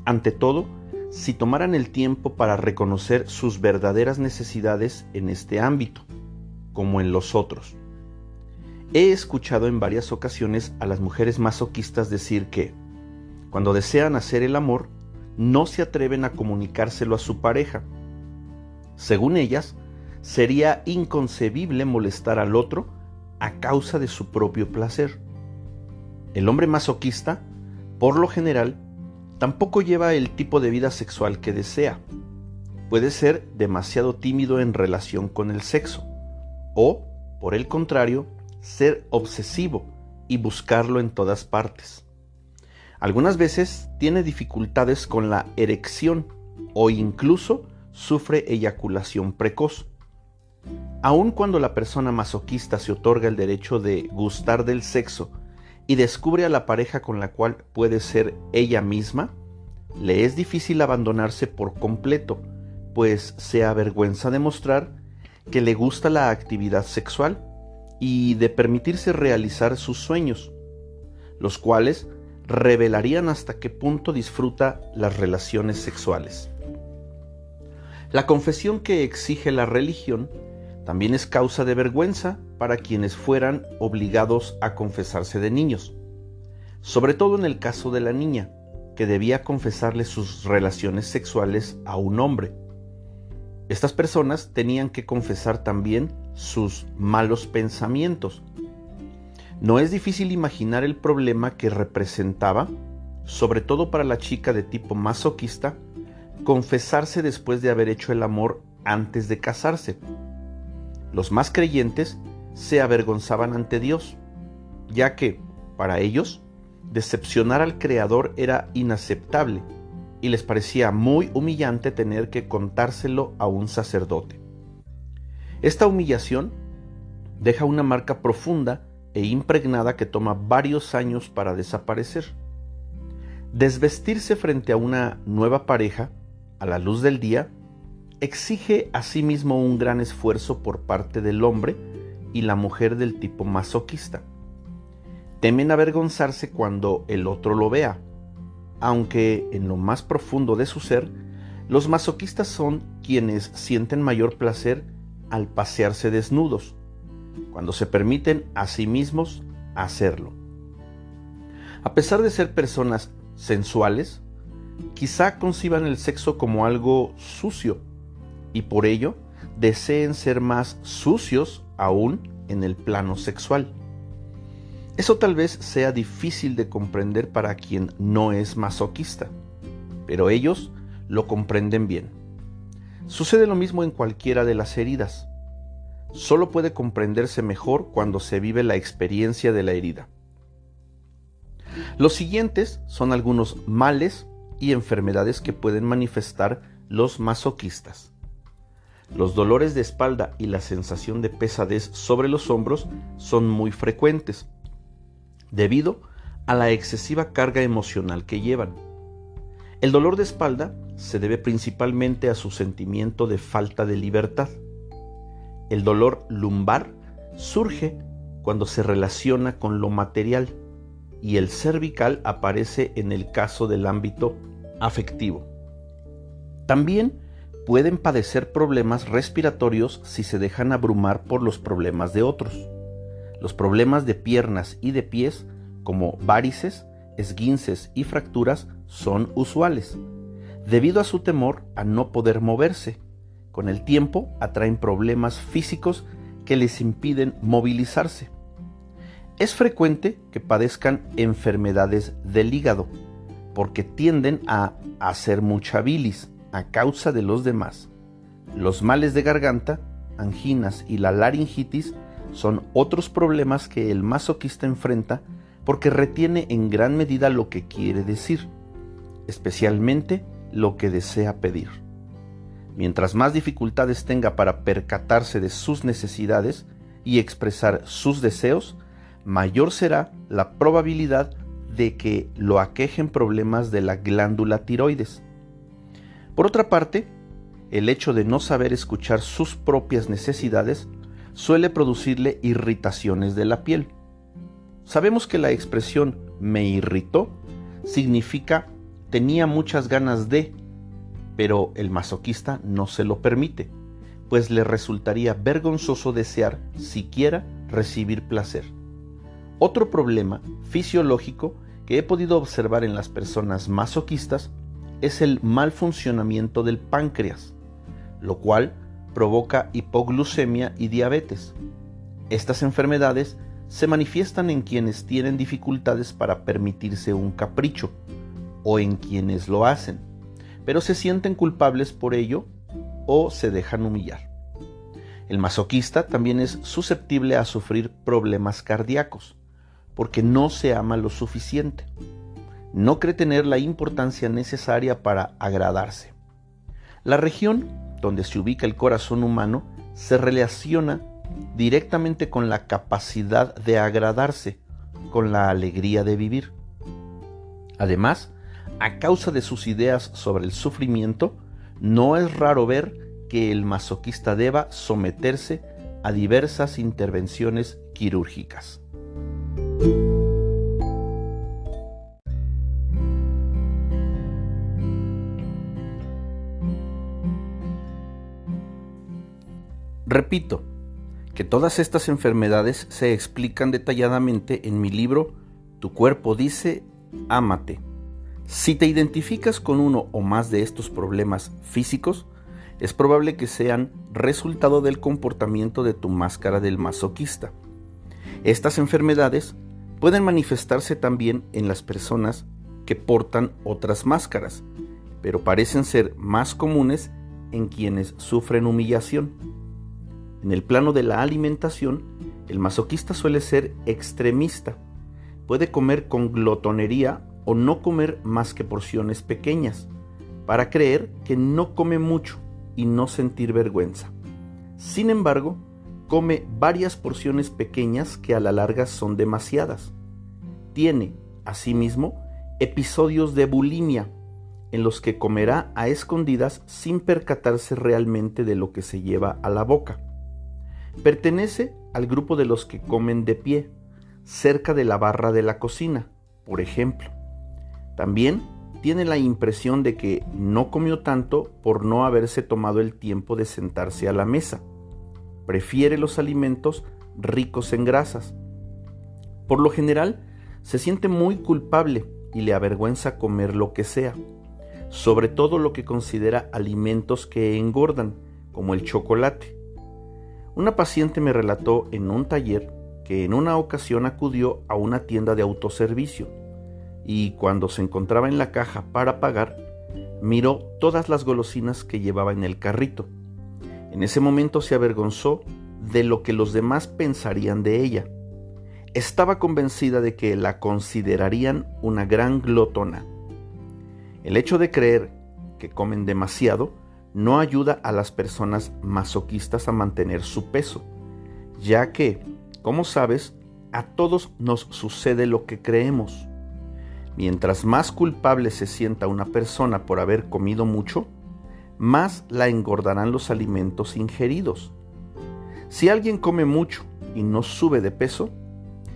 ante todo, si tomaran el tiempo para reconocer sus verdaderas necesidades en este ámbito, como en los otros. He escuchado en varias ocasiones a las mujeres masoquistas decir que, cuando desean hacer el amor, no se atreven a comunicárselo a su pareja. Según ellas, sería inconcebible molestar al otro a causa de su propio placer. El hombre masoquista, por lo general, tampoco lleva el tipo de vida sexual que desea. Puede ser demasiado tímido en relación con el sexo, o, por el contrario, ser obsesivo y buscarlo en todas partes. Algunas veces tiene dificultades con la erección o incluso sufre eyaculación precoz. Aun cuando la persona masoquista se otorga el derecho de gustar del sexo y descubre a la pareja con la cual puede ser ella misma, le es difícil abandonarse por completo, pues se avergüenza de mostrar que le gusta la actividad sexual y de permitirse realizar sus sueños, los cuales revelarían hasta qué punto disfruta las relaciones sexuales. La confesión que exige la religión también es causa de vergüenza para quienes fueran obligados a confesarse de niños, sobre todo en el caso de la niña, que debía confesarle sus relaciones sexuales a un hombre. Estas personas tenían que confesar también sus malos pensamientos. No es difícil imaginar el problema que representaba, sobre todo para la chica de tipo masoquista, confesarse después de haber hecho el amor antes de casarse. Los más creyentes se avergonzaban ante Dios, ya que, para ellos, decepcionar al Creador era inaceptable y les parecía muy humillante tener que contárselo a un sacerdote. Esta humillación deja una marca profunda e impregnada que toma varios años para desaparecer. Desvestirse frente a una nueva pareja, a la luz del día, exige asimismo un gran esfuerzo por parte del hombre y la mujer del tipo masoquista. Temen avergonzarse cuando el otro lo vea, aunque en lo más profundo de su ser, los masoquistas son quienes sienten mayor placer al pasearse desnudos, cuando se permiten a sí mismos hacerlo. A pesar de ser personas sensuales, quizá conciban el sexo como algo sucio y por ello deseen ser más sucios aún en el plano sexual. Eso tal vez sea difícil de comprender para quien no es masoquista, pero ellos lo comprenden bien. Sucede lo mismo en cualquiera de las heridas. Solo puede comprenderse mejor cuando se vive la experiencia de la herida. Los siguientes son algunos males y enfermedades que pueden manifestar los masoquistas. Los dolores de espalda y la sensación de pesadez sobre los hombros son muy frecuentes, debido a la excesiva carga emocional que llevan. El dolor de espalda se debe principalmente a su sentimiento de falta de libertad. El dolor lumbar surge cuando se relaciona con lo material y el cervical aparece en el caso del ámbito afectivo. También pueden padecer problemas respiratorios si se dejan abrumar por los problemas de otros. Los problemas de piernas y de pies, como varices, esguinces y fracturas, son usuales, debido a su temor a no poder moverse. Con el tiempo atraen problemas físicos que les impiden movilizarse. Es frecuente que padezcan enfermedades del hígado, porque tienden a hacer mucha bilis a causa de los demás. Los males de garganta, anginas y la laringitis son otros problemas que el masoquista enfrenta porque retiene en gran medida lo que quiere decir, especialmente lo que desea pedir. Mientras más dificultades tenga para percatarse de sus necesidades y expresar sus deseos, mayor será la probabilidad de que lo aquejen problemas de la glándula tiroides. Por otra parte, el hecho de no saber escuchar sus propias necesidades suele producirle irritaciones de la piel. Sabemos que la expresión "me irritó" significa tenía muchas ganas de, pero el masoquista no se lo permite, pues le resultaría vergonzoso desear siquiera recibir placer. Otro problema fisiológico que he podido observar en las personas masoquistas es el mal funcionamiento del páncreas, lo cual provoca hipoglucemia y diabetes. Estas enfermedades se manifiestan en quienes tienen dificultades para permitirse un capricho o en quienes lo hacen, pero se sienten culpables por ello o se dejan humillar. El masoquista también es susceptible a sufrir problemas cardíacos porque no se ama lo suficiente. No cree tener la importancia necesaria para agradarse. La región donde se ubica el corazón humano se relaciona directamente con la capacidad de agradarse, con la alegría de vivir. Además, a causa de sus ideas sobre el sufrimiento, no es raro ver que el masoquista deba someterse a diversas intervenciones quirúrgicas. Repito que todas estas enfermedades se explican detalladamente en mi libro Tu cuerpo dice, ámate. Si te identificas con uno o más de estos problemas físicos, es probable que sean resultado del comportamiento de tu máscara del masoquista. Estas enfermedades pueden manifestarse también en las personas que portan otras máscaras, pero parecen ser más comunes en quienes sufren humillación. En el plano de la alimentación, el masoquista suele ser extremista. Puede comer con glotonería o no comer más que porciones pequeñas, para creer que no come mucho y no sentir vergüenza. Sin embargo, come varias porciones pequeñas que a la larga son demasiadas. Tiene, asimismo, episodios de bulimia, en los que comerá a escondidas sin percatarse realmente de lo que se lleva a la boca. Pertenece al grupo de los que comen de pie, cerca de la barra de la cocina, por ejemplo. También tiene la impresión de que no comió tanto por no haberse tomado el tiempo de sentarse a la mesa. Prefiere los alimentos ricos en grasas. Por lo general, se siente muy culpable y le avergüenza comer lo que sea, sobre todo lo que considera alimentos que engordan, como el chocolate. Una paciente me relató en un taller que en una ocasión acudió a una tienda de autoservicio y cuando se encontraba en la caja para pagar, miró todas las golosinas que llevaba en el carrito. En ese momento se avergonzó de lo que los demás pensarían de ella. Estaba convencida de que la considerarían una gran glotona. El hecho de creer que comen demasiado no ayuda a las personas masoquistas a mantener su peso, ya que, como sabes, a todos nos sucede lo que creemos. Mientras más culpable se sienta una persona por haber comido mucho, más la engordarán los alimentos ingeridos. Si alguien come mucho y no sube de peso,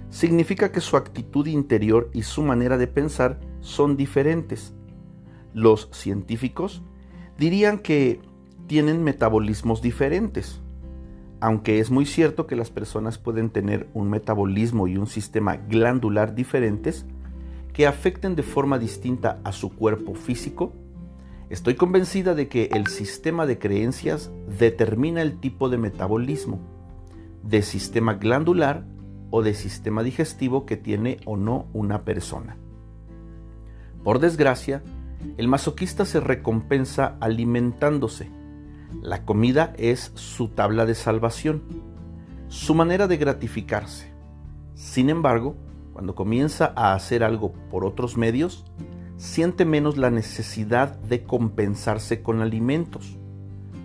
significa que su actitud interior y su manera de pensar son diferentes. Los científicos dirían que tienen metabolismos diferentes, aunque es muy cierto que las personas pueden tener un metabolismo y un sistema glandular diferentes que afecten de forma distinta a su cuerpo físico. Estoy convencida de que el sistema de creencias determina el tipo de metabolismo, de sistema glandular o de sistema digestivo que tiene o no una persona. Por desgracia, el masoquista se recompensa alimentándose. La comida es su tabla de salvación, su manera de gratificarse. Sin embargo, cuando comienza a hacer algo por otros medios, siente menos la necesidad de compensarse con alimentos.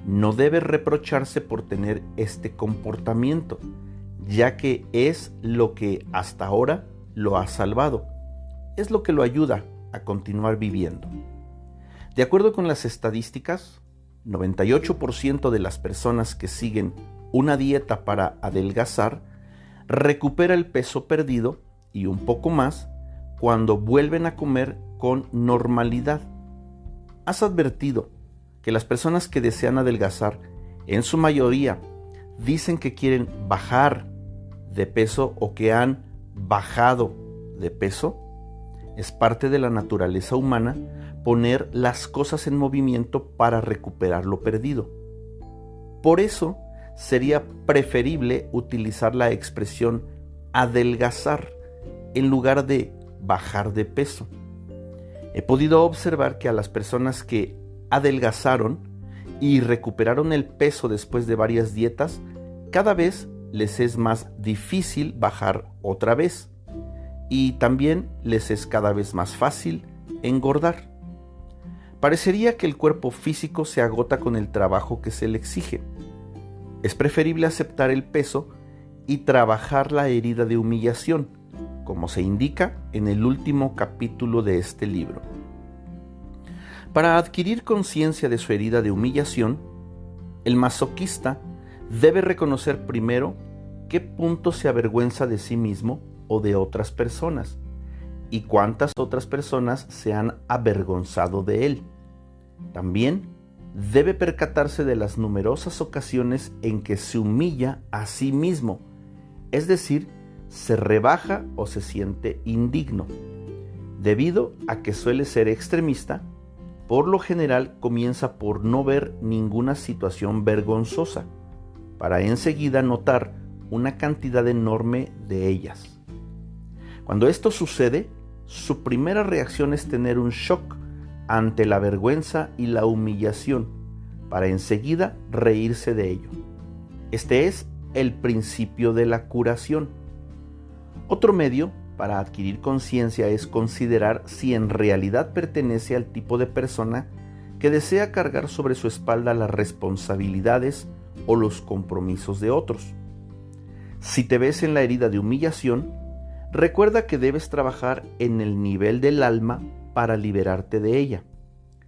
No debe reprocharse por tener este comportamiento, ya que es lo que hasta ahora lo ha salvado. Es lo que lo ayuda a continuar viviendo. De acuerdo con las estadísticas, 98% de las personas que siguen una dieta para adelgazar recupera el peso perdido y un poco más cuando vuelven a comer con normalidad. ¿Has advertido que las personas que desean adelgazar, en su mayoría, dicen que quieren bajar de peso o que han bajado de peso? Es parte de la naturaleza humana poner las cosas en movimiento para recuperar lo perdido. Por eso sería preferible utilizar la expresión adelgazar en lugar de bajar de peso. He podido observar que a las personas que adelgazaron y recuperaron el peso después de varias dietas, cada vez les es más difícil bajar otra vez y también les es cada vez más fácil engordar. Parecería que el cuerpo físico se agota con el trabajo que se le exige. Es preferible aceptar el peso y trabajar la herida de humillación, como se indica en el último capítulo de este libro. Para adquirir conciencia de su herida de humillación, el masoquista debe reconocer primero qué punto se avergüenza de sí mismo o de otras personas y cuántas otras personas se han avergonzado de él. También debe percatarse de las numerosas ocasiones en que se humilla a sí mismo, es decir, se rebaja o se siente indigno. Debido a que suele ser extremista, por lo general comienza por no ver ninguna situación vergonzosa, para enseguida notar una cantidad enorme de ellas. Cuando esto sucede, su primera reacción es tener un shock ante la vergüenza y la humillación, para enseguida reírse de ello. Este es el principio de la curación. Otro medio para adquirir conciencia es considerar si en realidad pertenece al tipo de persona que desea cargar sobre su espalda las responsabilidades o los compromisos de otros. Si te ves en la herida de humillación, recuerda que debes trabajar en el nivel del alma para liberarte de ella.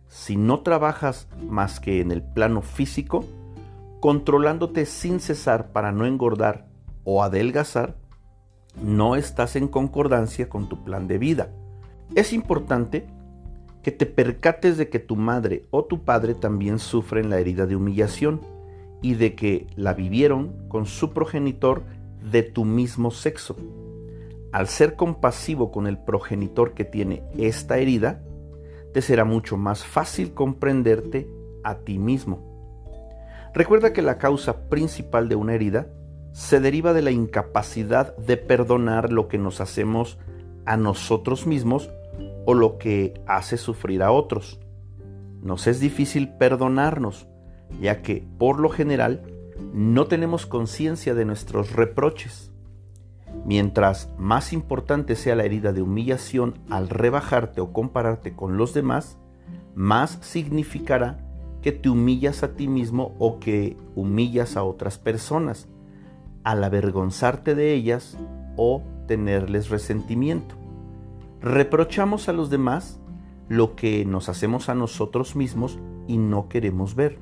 Si no trabajas más que en el plano físico, controlándote sin cesar para no engordar o adelgazar, no estás en concordancia con tu plan de vida. Es importante que te percates de que tu madre o tu padre también sufren la herida de humillación y de que la vivieron con su progenitor de tu mismo sexo. Al ser compasivo con el progenitor que tiene esta herida, te será mucho más fácil comprenderte a ti mismo. Recuerda que la causa principal de una herida se deriva de la incapacidad de perdonar lo que nos hacemos a nosotros mismos o lo que hace sufrir a otros. Nos es difícil perdonarnos, ya que, por lo general, no tenemos conciencia de nuestros reproches. Mientras más importante sea la herida de humillación al rebajarte o compararte con los demás, más significará que te humillas a ti mismo o que humillas a otras personas, al avergonzarte de ellas o tenerles resentimiento. Reprochamos a los demás lo que nos hacemos a nosotros mismos y no queremos ver.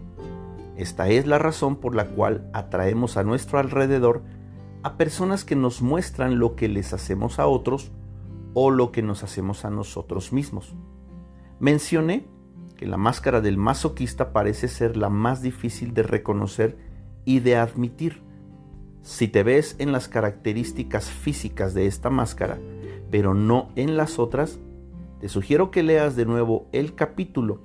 Esta es la razón por la cual atraemos a nuestro alrededor a personas que nos muestran lo que les hacemos a otros o lo que nos hacemos a nosotros mismos. Mencioné que la máscara del masoquista parece ser la más difícil de reconocer y de admitir. Si te ves en las características físicas de esta máscara, pero no en las otras, te sugiero que leas de nuevo el capítulo.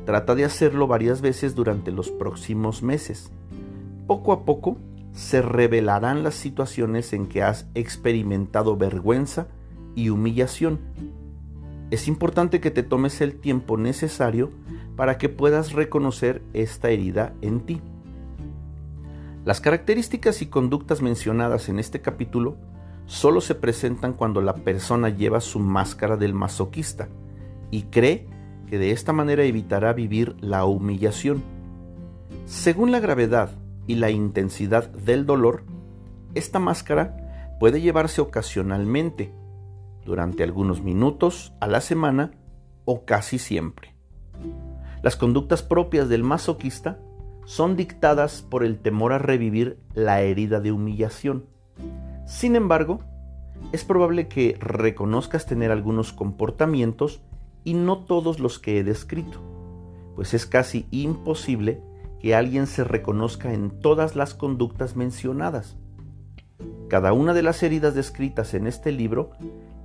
Trata de hacerlo varias veces durante los próximos meses. Poco a poco se revelarán las situaciones en que has experimentado vergüenza y humillación. Es importante que te tomes el tiempo necesario para que puedas reconocer esta herida en ti. Las características y conductas mencionadas en este capítulo solo se presentan cuando la persona lleva su máscara del masoquista y cree que de esta manera evitará vivir la humillación. Según la gravedad y la intensidad del dolor, esta máscara puede llevarse ocasionalmente, durante algunos minutos a la semana o casi siempre. Las conductas propias del masoquista son dictadas por el temor a revivir la herida de humillación. Sin embargo, es probable que reconozcas tener algunos comportamientos y no todos los que he descrito, pues es casi imposible que alguien se reconozca en todas las conductas mencionadas. Cada una de las heridas descritas en este libro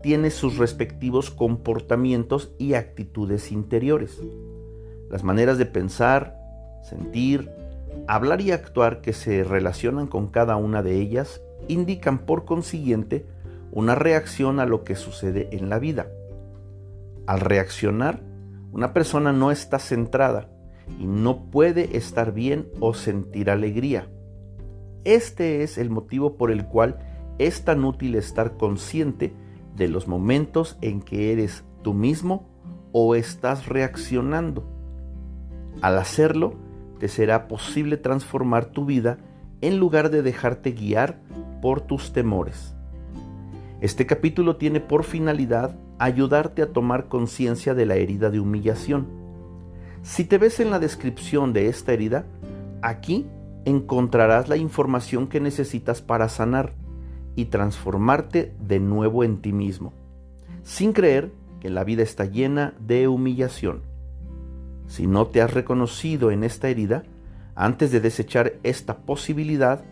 tiene sus respectivos comportamientos y actitudes interiores. Las maneras de pensar, sentir, hablar y actuar que se relacionan con cada una de ellas indican por consiguiente una reacción a lo que sucede en la vida. Al reaccionar, una persona no está centrada y no puede estar bien o sentir alegría. Este es el motivo por el cual es tan útil estar consciente de los momentos en que eres tú mismo o estás reaccionando. Al hacerlo, te será posible transformar tu vida en lugar de dejarte guiar por tus temores. Este capítulo tiene por finalidad ayudarte a tomar conciencia de la herida de humillación. Si te ves en la descripción de esta herida, aquí encontrarás la información que necesitas para sanar y transformarte de nuevo en ti mismo, sin creer que la vida está llena de humillación. Si no te has reconocido en esta herida, antes de desechar esta posibilidad,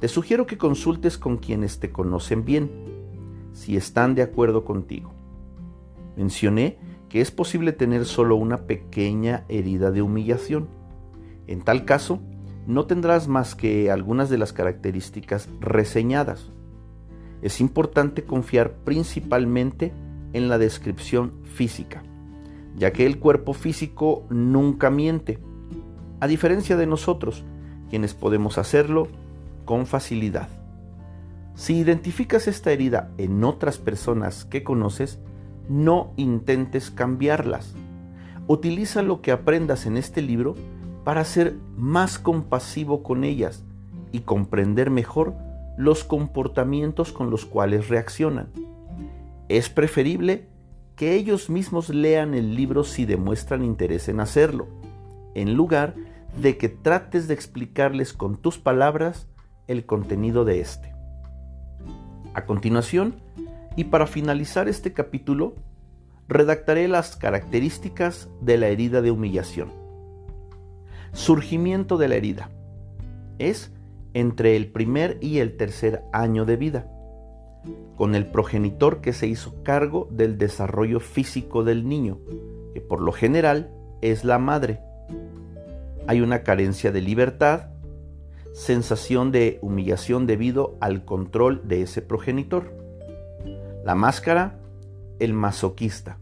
te sugiero que consultes con quienes te conocen bien, si están de acuerdo contigo. Mencioné que es posible tener solo una pequeña herida de humillación. En tal caso, no tendrás más que algunas de las características reseñadas. Es importante confiar principalmente en la descripción física, ya que el cuerpo físico nunca miente, a diferencia de nosotros, quienes podemos hacerlo con facilidad. Si identificas esta herida en otras personas que conoces, no intentes cambiarlas. Utiliza lo que aprendas en este libro para ser más compasivo con ellas y comprender mejor los comportamientos con los cuales reaccionan. Es preferible que ellos mismos lean el libro si demuestran interés en hacerlo, en lugar de que trates de explicarles con tus palabras el contenido de este. A continuación, y para finalizar este capítulo, redactaré las características de la herida de humillación. Surgimiento de la herida. Es entre el primer y el tercer año de vida, con el progenitor que se hizo cargo del desarrollo físico del niño, que por lo general es la madre. Hay una carencia de libertad, sensación de humillación debido al control de ese progenitor. La máscara, el masoquista.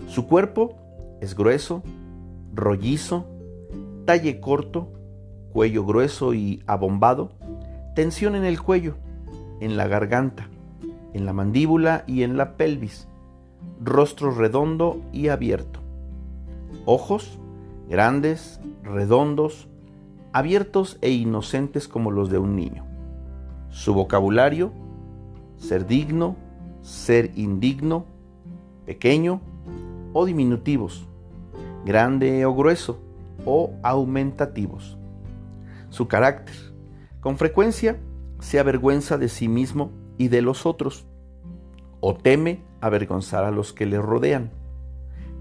Su cuerpo es grueso, rollizo, talle corto, cuello grueso y abombado, tensión en el cuello, en la garganta, en la mandíbula y en la pelvis, rostro redondo y abierto, ojos grandes, redondos, abiertos e inocentes como los de un niño. Su vocabulario: ser digno, ser indigno, pequeño o diminutivos, grande o grueso o aumentativos. Su carácter: con frecuencia se avergüenza de sí mismo y de los otros, o teme avergonzar a los que le rodean.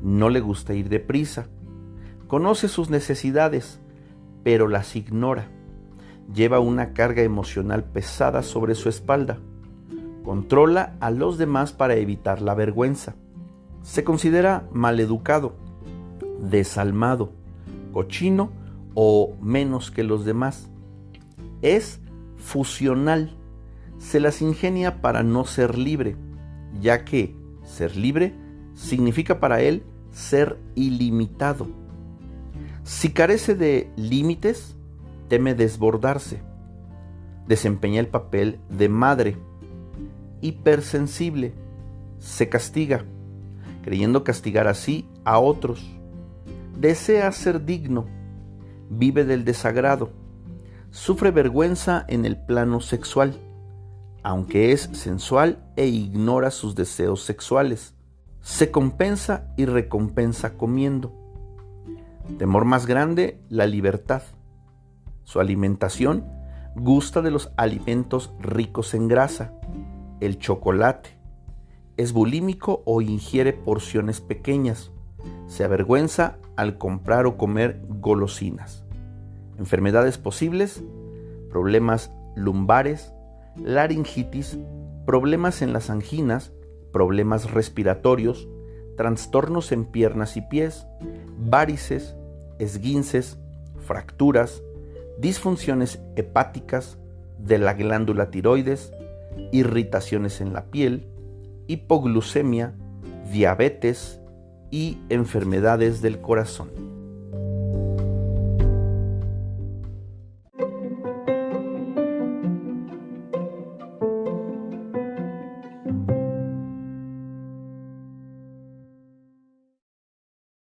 No le gusta ir deprisa, conoce sus necesidades, pero las ignora. Lleva una carga emocional pesada sobre su espalda. Controla a los demás para evitar la vergüenza. Se considera maleducado, desalmado, cochino o menos que los demás. Es fusional. Se las ingenia para no ser libre, ya que ser libre significa para él ser ilimitado. Si carece de límites, teme desbordarse. Desempeña el papel de madre. Hipersensible. Se castiga, creyendo castigar así a otros. Desea ser digno. Vive del desagrado. Sufre vergüenza en el plano sexual, aunque es sensual e ignora sus deseos sexuales. Se compensa y recompensa comiendo. Temor más grande, la libertad. Su alimentación gusta de los alimentos ricos en grasa, el chocolate. Es bulímico o ingiere porciones pequeñas. Se avergüenza al comprar o comer golosinas. Enfermedades posibles: problemas lumbares, laringitis, problemas en las anginas, problemas respiratorios, trastornos en piernas y pies, varices, esguinces, fracturas, disfunciones hepáticas de la glándula tiroides, irritaciones en la piel, hipoglucemia, diabetes y enfermedades del corazón.